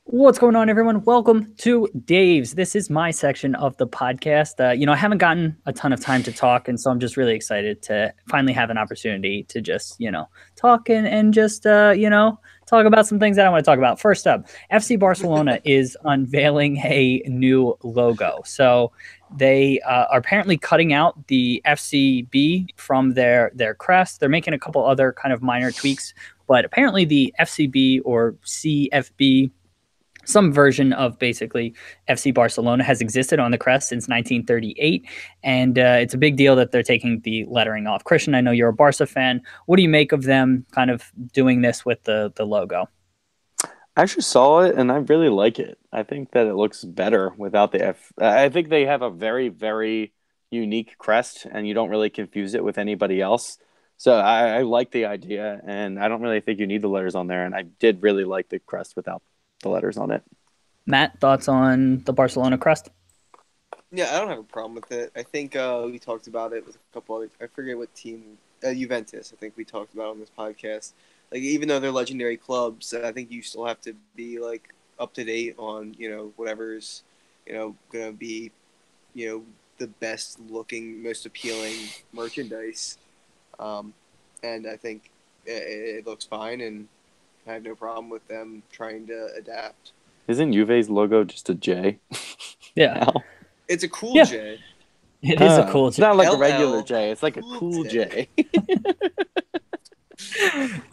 [SPEAKER 1] What's going on, everyone? Welcome to Dave's. This is my section of the podcast. I haven't gotten a ton of time to talk, and so I'm just really excited to finally have an opportunity to just, talk and just, talk about some things that I want to talk about. First up, FC Barcelona is unveiling a new logo. So they are apparently cutting out the FCB from their crest. They're making a couple other kind of minor tweaks, but apparently the FCB or CFB, some version of basically FC Barcelona, has existed on the crest since 1938, and it's a big deal that they're taking the lettering off. Christian, I know you're a Barca fan. What do you make of them kind of doing this with the logo?
[SPEAKER 2] I actually saw it and I really like it. I think that it looks better without the F. I think they have a very, very unique crest and you don't really confuse it with anybody else. So I like the idea and I don't really think you need the letters on there. And I did really like the crest without the letters on it.
[SPEAKER 1] Matt, thoughts on the Barcelona crest?
[SPEAKER 3] Yeah, I don't have a problem with it. I think we talked about it with a couple other. I forget what team. Juventus. I think we talked about on this podcast. Like, even though they're legendary clubs, I think you still have to be like up to date on whatever's gonna be the best looking, most appealing merchandise. And I think it looks fine, and I have no problem with them trying to adapt.
[SPEAKER 2] Isn't Juve's logo just a J?
[SPEAKER 1] Yeah.
[SPEAKER 2] Now?
[SPEAKER 3] It's a cool
[SPEAKER 1] Yeah.
[SPEAKER 3] J.
[SPEAKER 1] It is a cool
[SPEAKER 2] It's not like a
[SPEAKER 3] LL,
[SPEAKER 2] regular J. It's like a
[SPEAKER 3] cool
[SPEAKER 2] cool
[SPEAKER 3] J.
[SPEAKER 2] J.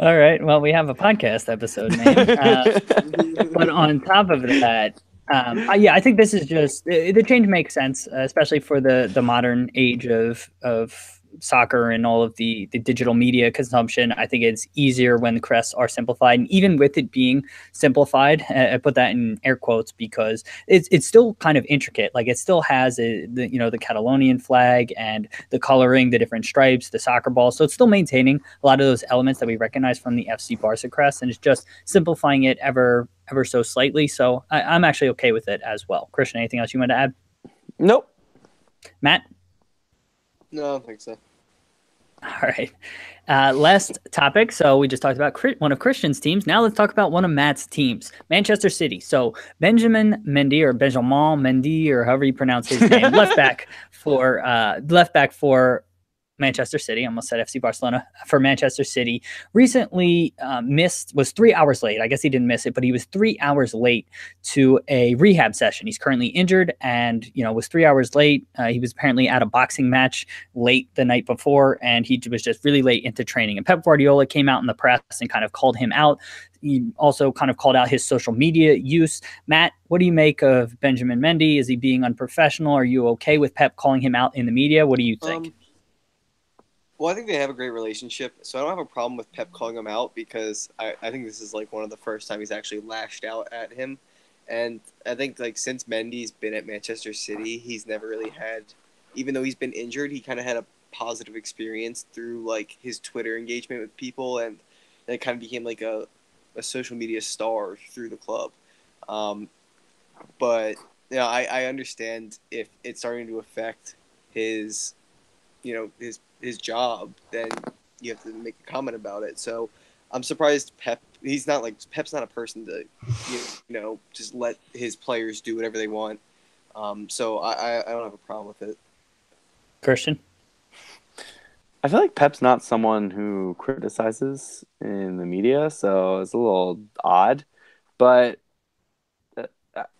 [SPEAKER 1] All right. Well, we have a podcast episode name. But on top of that, I think this is just the change makes sense, especially for the modern age of soccer and all of the digital media consumption. I think it's easier when the crests are simplified, and even with it being simplified, I put that in air quotes because it's still kind of intricate. Like, it still has the Catalonian flag and the coloring, the different stripes, the soccer ball. So it's still maintaining a lot of those elements that we recognize from the FC Barca crest, and it's just simplifying it ever so slightly. So I'm actually okay with it as well. Christian, anything else you want to add?
[SPEAKER 2] Nope.
[SPEAKER 1] Matt?
[SPEAKER 3] No, I don't think so.
[SPEAKER 1] All right. Last topic. So we just talked about one of Christian's teams. Now let's talk about one of Matt's teams, Manchester City. So Benjamin Mendy, or Benjamin Mendy, or however you pronounce his name, left back for Manchester City. I almost said FC Barcelona. For Manchester City, recently was 3 hours late. I guess he didn't miss it, but he was 3 hours late to a rehab session. He's currently injured and, was 3 hours late. He was apparently at a boxing match late the night before, and he was just really late into training. And Pep Guardiola came out in the press and kind of called him out. He also kind of called out his social media use. Matt, what do you make of Benjamin Mendy? Is he being unprofessional? Are you okay with Pep calling him out in the media? What do you think?
[SPEAKER 3] Well, I think they have a great relationship, so I don't have a problem with Pep calling him out because I think this is like one of the first time he's actually lashed out at him. And I think like since Mendy's been at Manchester City, he's never really had, even though he's been injured, he kind of had a positive experience through like his Twitter engagement with people, and it kind of became like a social media star through the club. But I understand if it's starting to affect his his job, then you have to make a comment about it. So I'm surprised Pep's not a person to just let his players do whatever they want. So I don't have a problem with it.
[SPEAKER 1] Christian?
[SPEAKER 2] I feel like Pep's not someone who criticizes in the media, so it's a little odd. But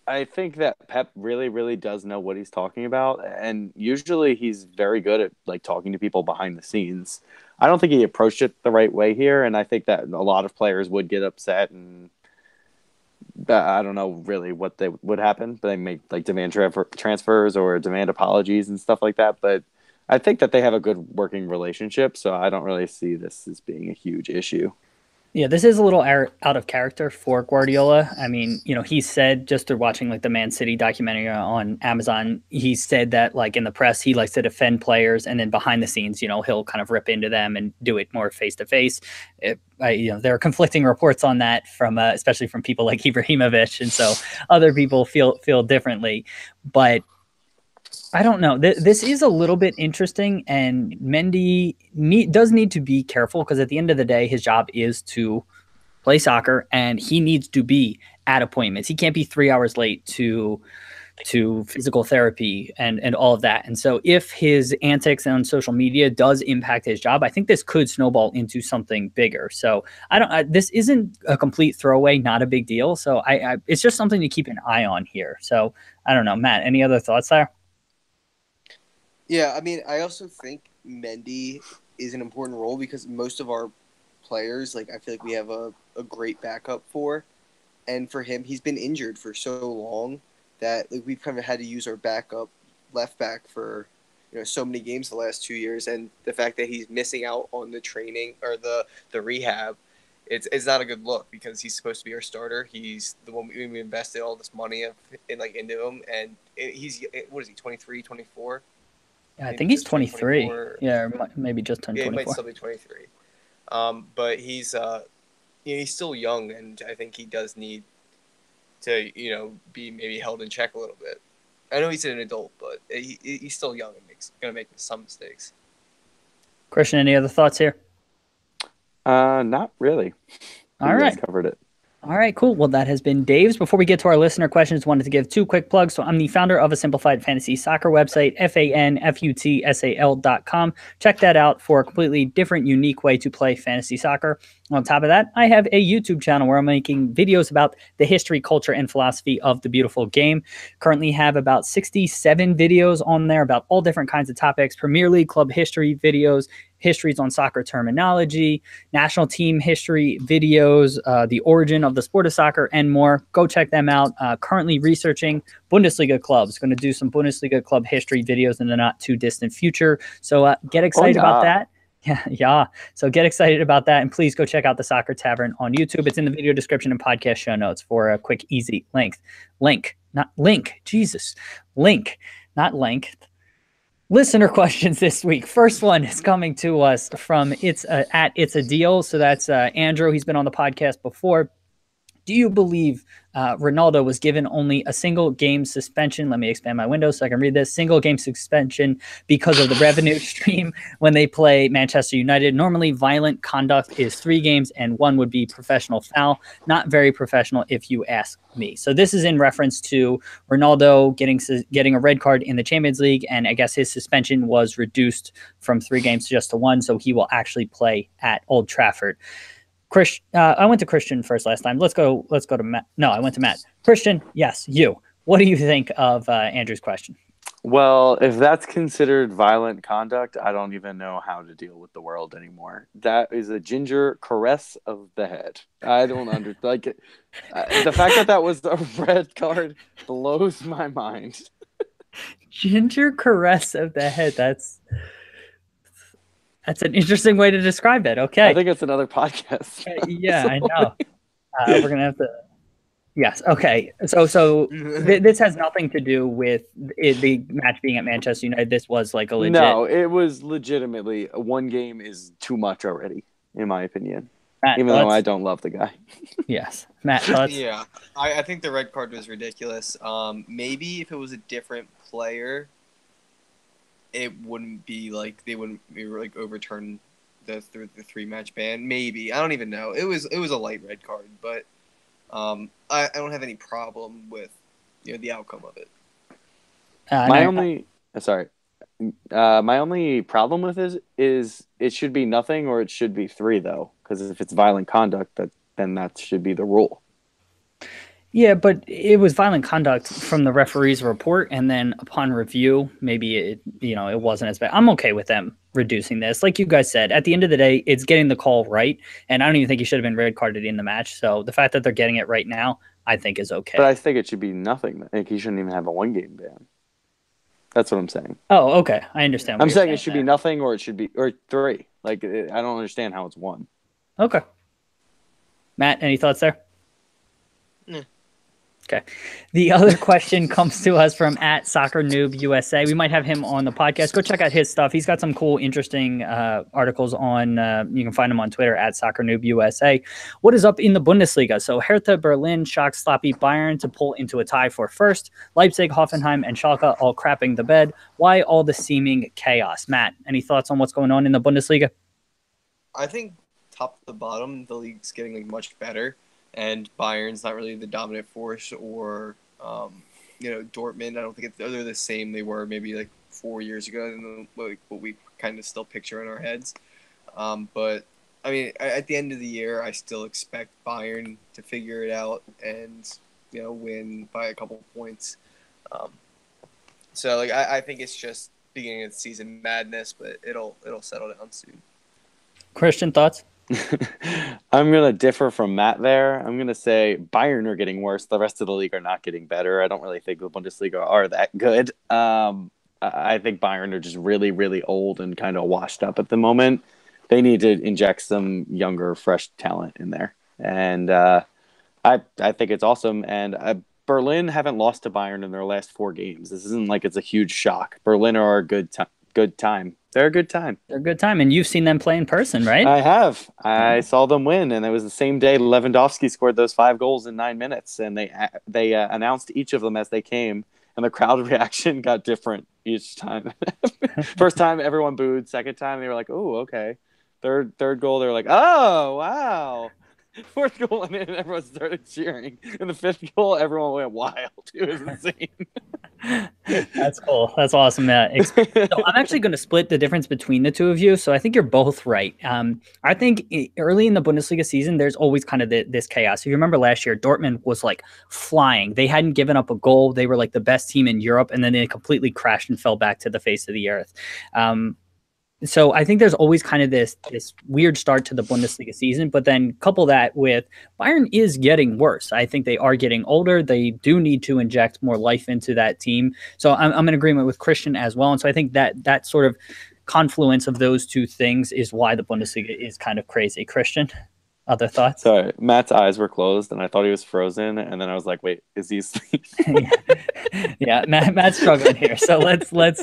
[SPEAKER 2] I think that Pep really, really does know what he's talking about, and usually he's very good at like talking to people behind the scenes. I don't think he approached it the right way here, and I think that a lot of players would get upset, and I don't know really what they would happen, but they may like demand transfers or demand apologies and stuff like that. But I think that they have a good working relationship, so I don't really see this as being a huge issue.
[SPEAKER 1] Yeah, this is a little out of character for Guardiola. I mean, he said just through watching like the Man City documentary on Amazon, he said that like in the press, he likes to defend players, and then behind the scenes, he'll kind of rip into them and do it more face to face. There are conflicting reports on that from, especially from people like Ibrahimovic, and so other people feel differently. But I don't know. This is a little bit interesting, and Mendy does need to be careful because at the end of the day, his job is to play soccer, and he needs to be at appointments. He can't be 3 hours late to physical therapy and all of that. And so if his antics on social media does impact his job, I think this could snowball into something bigger. So this isn't a complete throwaway, not a big deal. So it's just something to keep an eye on here. So I don't know, Matt, any other thoughts there?
[SPEAKER 3] Yeah, I mean, I also think Mendy is an important role because most of our players, like I feel like we have a great backup for, and for him, he's been injured for so long that like we've kind of had to use our backup left back for so many games the last 2 years, and the fact that he's missing out on the training or the rehab it's not a good look because he's supposed to be our starter. He's the one we invested all this money into him, and he's what is he 23, 24?
[SPEAKER 1] Yeah, I
[SPEAKER 3] Maybe
[SPEAKER 1] think he's
[SPEAKER 3] just turned
[SPEAKER 1] 23.
[SPEAKER 3] 24.
[SPEAKER 1] Yeah, or maybe just turned
[SPEAKER 3] Yeah, he might
[SPEAKER 1] 24.
[SPEAKER 3] still be 23. But he's still young, and I think he does need to be maybe held in check a little bit. I know he's an adult, but he's still young and gonna make some mistakes.
[SPEAKER 1] Christian, any other thoughts here?
[SPEAKER 2] Not really.
[SPEAKER 1] All
[SPEAKER 2] You
[SPEAKER 1] right.
[SPEAKER 2] guys covered it.
[SPEAKER 1] All right, cool. Well, that has been Dave's. Before we get to our listener questions, wanted to give 2 quick plugs. So I'm the founder of a simplified fantasy soccer website, fanfutsal.com. Check that out for a completely different, unique way to play fantasy soccer. On top of that, I have a YouTube channel where I'm making videos about the history, culture, and philosophy of the beautiful game. Currently have about 67 videos on there about all different kinds of topics, Premier League, club history videos, histories on soccer terminology, national team history videos, the origin of the sport of soccer, and more. Go check them out. Currently researching Bundesliga clubs. Going to do some Bundesliga club history videos in the not too distant future. So get excited about that. Yeah. So get excited about that. And please go check out the Soccer Tavern on YouTube. It's in the video description and podcast show notes for a quick, easy link, not listener questions this week. First one is coming to us from It's a Deal. So that's Andrew. He's been on the podcast before. Do you believe Ronaldo was given only a single game suspension? Let me expand my window so I can read this. Single game suspension because of the revenue stream when they play Manchester United. Normally, violent conduct is 3 games and 1 would be professional foul. Not very professional if you ask me. So this is in reference to Ronaldo getting a red card in the Champions League, and I guess his suspension was reduced from 3 games to just 1, so he will actually play at Old Trafford. I went to Christian first last time. Let's go to Matt. No, I went to Matt. Christian, yes, you. What do you think of Andrew's question?
[SPEAKER 2] Well, if that's considered violent conduct, I don't even know how to deal with the world anymore. That is a ginger caress of the head. I don't like it. The fact that was a red card blows my mind.
[SPEAKER 1] Ginger caress of the head. That's an interesting way to describe it. Okay.
[SPEAKER 2] I think it's another podcast.
[SPEAKER 1] Yeah, I know. We're going to have to. Yes. Okay. So this has nothing to do with the match being at Manchester United. This was like a legit.
[SPEAKER 2] No, it was legitimately 1 game is too much already, in my opinion. Matt, even though I don't love the guy.
[SPEAKER 1] Yes. Matt, thoughts?
[SPEAKER 3] Yeah. I think the red card was ridiculous. Maybe if it was a different player, it wouldn't be like they wouldn't be like overturn the 3-match ban. Maybe I don't even know. It was a light red card, but I don't have any problem with the outcome of it.
[SPEAKER 2] My only problem with it is it should be nothing or it should be 3 though, because if it's violent conduct, then that should be the rule.
[SPEAKER 1] Yeah, but it was violent conduct from the referee's report, and then upon review, maybe it wasn't as bad. I'm okay with them reducing this. Like you guys said, at the end of the day, it's getting the call right, and I don't even think he should have been red carded in the match. So the fact that they're getting it right now, I think is okay.
[SPEAKER 2] But I think it should be nothing. Like he shouldn't even have a 1-game ban. That's what I'm saying.
[SPEAKER 1] Oh, okay, I understand.
[SPEAKER 2] I'm saying it should be nothing, or it should be 3. Like I don't understand how it's 1.
[SPEAKER 1] Okay. Matt, any thoughts there?
[SPEAKER 3] No.
[SPEAKER 1] Okay. The other question comes to us from @SoccerNoobUSA. We might have him on the podcast. Go check out his stuff. He's got some cool, interesting articles on. You can find him on Twitter @SoccerNoobUSA. What is up in the Bundesliga? So Hertha Berlin shocked sloppy Bayern to pull into a tie for first. Leipzig, Hoffenheim, and Schalke all crapping the bed. Why all the seeming chaos? Matt, any thoughts on what's going on in the Bundesliga?
[SPEAKER 3] I think top to bottom, the league's getting much better. And Bayern's not really the dominant force, or Dortmund. I don't think they're the same they were maybe 4 years ago, and what we kind of still picture in our heads. But I mean, at the end of the year, I still expect Bayern to figure it out and win by a couple points. So I think it's just beginning of the season madness, but it'll settle down soon.
[SPEAKER 1] Christian, thoughts?
[SPEAKER 2] I'm going to differ from Matt there. I'm going to say Bayern are getting worse. The rest of the league are not getting better. I don't really think the Bundesliga are that good. I think Bayern are just really, really old and kind of washed up at the moment. they need to inject some younger, fresh talent in there. And I think it's awesome. And Berlin haven't lost to Bayern in their last 4 games. This isn't like it's a huge shock. Berlin are a good time. They're a good time.
[SPEAKER 1] They're a good time, and you've seen them play in person, right?
[SPEAKER 2] I have. I saw them win, and it was the same day Lewandowski scored those 5 goals in 9 minutes, and they announced each of them as they came, and the crowd reaction got different each time. First time, everyone booed. Second time, they were like, "Oh, okay." Third goal, they were like, "Oh, wow." Fourth goal, and then everyone started cheering. And the 5th goal, everyone went wild. It was insane.
[SPEAKER 1] That's cool. That's awesome, Matt. So I'm actually going to split the difference between the two of you. So I think you're both right. I think early in the Bundesliga season, there's always kind of this chaos. If you remember last year, Dortmund was like flying. They hadn't given up a goal. They were like the best team in Europe, and then they completely crashed and fell back to the face of the earth. So I think there's always kind of this weird start to the Bundesliga season, but then couple that with Bayern is getting worse. I think they are getting older. They do need to inject more life into that team. So I'm in agreement with Christian as well. And so I think that sort of confluence of those two things is why the Bundesliga is kind of crazy. Christian, other thoughts?
[SPEAKER 2] Sorry, Matt's eyes were closed, and I thought he was frozen, and then I was like, "Wait, is he asleep?"
[SPEAKER 1] Yeah, Matt's struggling here. So let's
[SPEAKER 3] My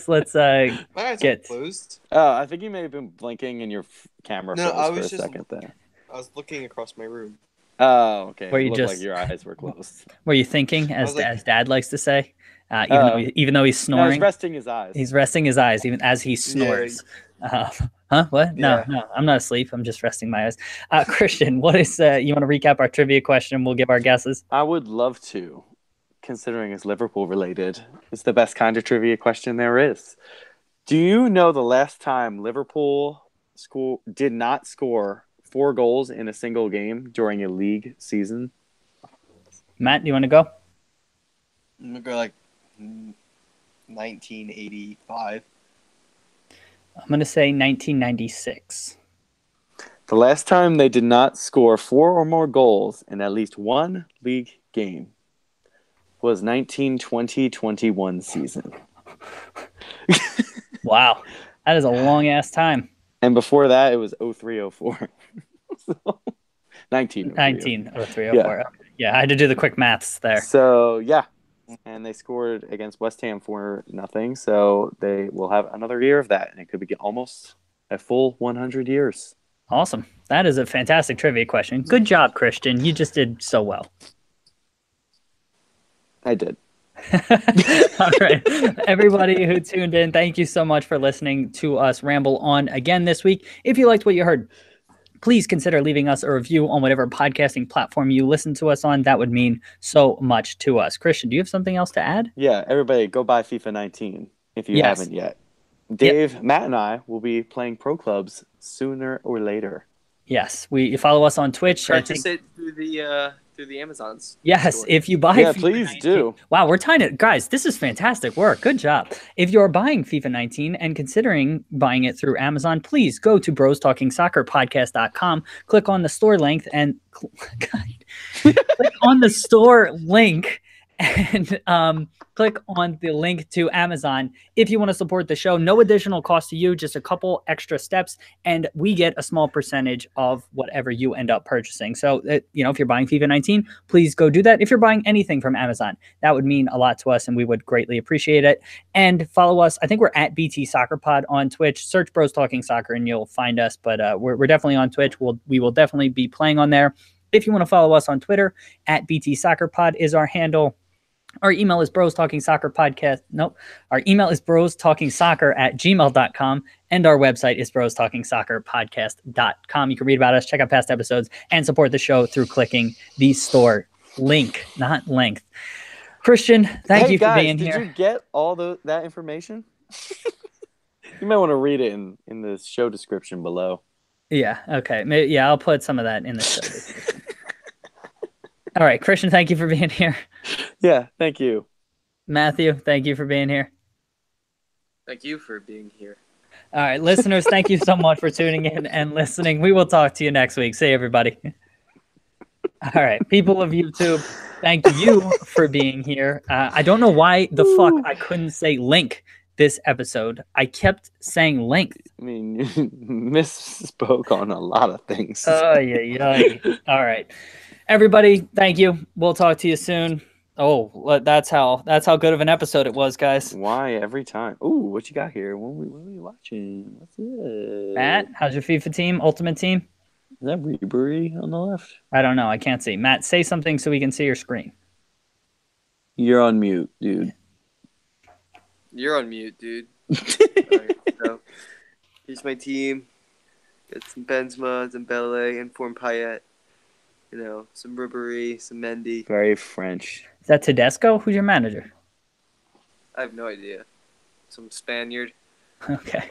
[SPEAKER 3] eyes
[SPEAKER 1] get
[SPEAKER 3] are closed.
[SPEAKER 2] Oh, I think you may have been blinking, and your camera
[SPEAKER 3] No, I
[SPEAKER 2] froze
[SPEAKER 3] was
[SPEAKER 2] for a
[SPEAKER 3] just-
[SPEAKER 2] second there.
[SPEAKER 3] I was looking across my room.
[SPEAKER 2] Oh, okay.
[SPEAKER 1] Were you
[SPEAKER 2] It looked
[SPEAKER 1] just-
[SPEAKER 2] like your eyes were closed?
[SPEAKER 1] Were you thinking, as
[SPEAKER 3] was like-
[SPEAKER 1] as Dad likes to say, even though he's
[SPEAKER 2] No,
[SPEAKER 1] snoring?
[SPEAKER 2] he's resting his eyes.
[SPEAKER 1] He's resting his eyes even as he snores. Huh? What? No, I'm not asleep. I'm just resting my eyes. Christian, what is, you want to recap our trivia question? We'll give our guesses.
[SPEAKER 2] I would love to, considering it's Liverpool related. It's the best kind of trivia question there is. Do you know the last time Liverpool did not score 4 goals in a single game during a league season?
[SPEAKER 1] Matt, do you want to go?
[SPEAKER 3] I'm gonna go like 1985.
[SPEAKER 1] I'm going to say 1996.
[SPEAKER 2] The last time they did not score 4 or more goals in at least one league game was 1920-21 season.
[SPEAKER 1] Wow. That is a long-ass time.
[SPEAKER 2] And before that, it was 03-04. So,
[SPEAKER 1] 1903-04. Yeah, I had to do the quick maths there.
[SPEAKER 2] So, yeah. And they scored against West Ham 4-0. So they will have another year of that. And it could be almost a full 100 years.
[SPEAKER 1] Awesome. That is a fantastic trivia question. Good job, Christian. You just did so well.
[SPEAKER 2] I did.
[SPEAKER 1] All right. Everybody who tuned in, thank you so much for listening to us ramble on again this week. If you liked what you heard, please consider leaving us a review on whatever podcasting platform you listen to us on. That would mean so much to us. Christian, do you have something else to add?
[SPEAKER 2] Yeah, everybody go buy FIFA 19 if you haven't yet. Dave, Matt, and I will be playing pro clubs sooner or later.
[SPEAKER 1] Yes, you follow us on Twitch.
[SPEAKER 3] Purchase it through the Amazons.
[SPEAKER 1] Yes,
[SPEAKER 3] store.
[SPEAKER 1] if you buy
[SPEAKER 2] Yeah,
[SPEAKER 1] FIFA
[SPEAKER 2] please
[SPEAKER 1] 19,
[SPEAKER 2] do.
[SPEAKER 1] Wow, we're tying it. Guys, this is fantastic work. Good job. If you're buying FIFA 19 and considering buying it through Amazon, please go to brostalkingsoccerpodcast.com, click on the store link and click on the store link and click on the link to Amazon if you want to support the show. No additional cost to you, just a couple extra steps, and we get a small percentage of whatever you end up purchasing. So, if you're buying FIFA 19, please go do that. If you're buying anything from Amazon, that would mean a lot to us, and we would greatly appreciate it. And follow us. I think we're at BT Soccer Pod on Twitch. Search Bros Talking Soccer, and you'll find us. But we're definitely on Twitch. We will definitely be playing on there. If you want to follow us on Twitter, at BT Soccer Pod is our handle. Our email is brostalkingsoccerpodcast. Nope. Our email is brostalkingsoccer@gmail.com. And our website is brostalkingsoccerpodcast.com. You can read about us, check out past episodes, and support the show through clicking the store link, not length. Christian, thank you for being here.
[SPEAKER 2] Did you get all that information? You might want to read it in the show description below.
[SPEAKER 1] Yeah, okay. Maybe, I'll put some of that in the show description. All right, Christian, thank you for being here.
[SPEAKER 2] Yeah, thank you.
[SPEAKER 1] Matthew, thank you for being here.
[SPEAKER 3] Thank you for being here.
[SPEAKER 1] All right, listeners, thank you so much for tuning in and listening. We will talk to you next week. See you, everybody. All right, people of YouTube, thank you for being here. I don't know why the fuck I couldn't say link this episode. I kept saying length.
[SPEAKER 2] I mean, you misspoke on a lot of things.
[SPEAKER 1] Yeah. All right. Everybody, thank you. We'll talk to you soon. Oh, that's how good of an episode it was, guys.
[SPEAKER 2] Why every time? Ooh, what you got here? What are we watching? What's it?
[SPEAKER 1] Matt, how's your FIFA team, Ultimate Team?
[SPEAKER 2] Is that Rebury on the left?
[SPEAKER 1] I don't know. I can't see. Matt, say something so we can see your screen.
[SPEAKER 2] You're on mute, dude.
[SPEAKER 3] You're on mute, dude. Alright, so here's my team. Got some Benzema, Dembele, Inform Payet. You know, some Ribery, some Mendy.
[SPEAKER 2] Very French.
[SPEAKER 1] Is that Tedesco? Who's your manager?
[SPEAKER 3] I have no idea. Some Spaniard.
[SPEAKER 1] Okay.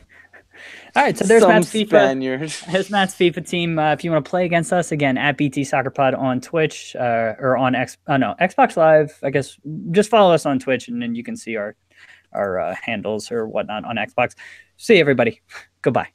[SPEAKER 1] All right, so there's
[SPEAKER 2] Some
[SPEAKER 1] Matt's FIFA.
[SPEAKER 2] Spaniard.
[SPEAKER 1] There's Matt's FIFA team. If you want to play against us, again, at BT Soccer Pod on Twitch or on Xbox Live. I guess just follow us on Twitch, and then you can see our handles or whatnot on Xbox. See everybody. Goodbye.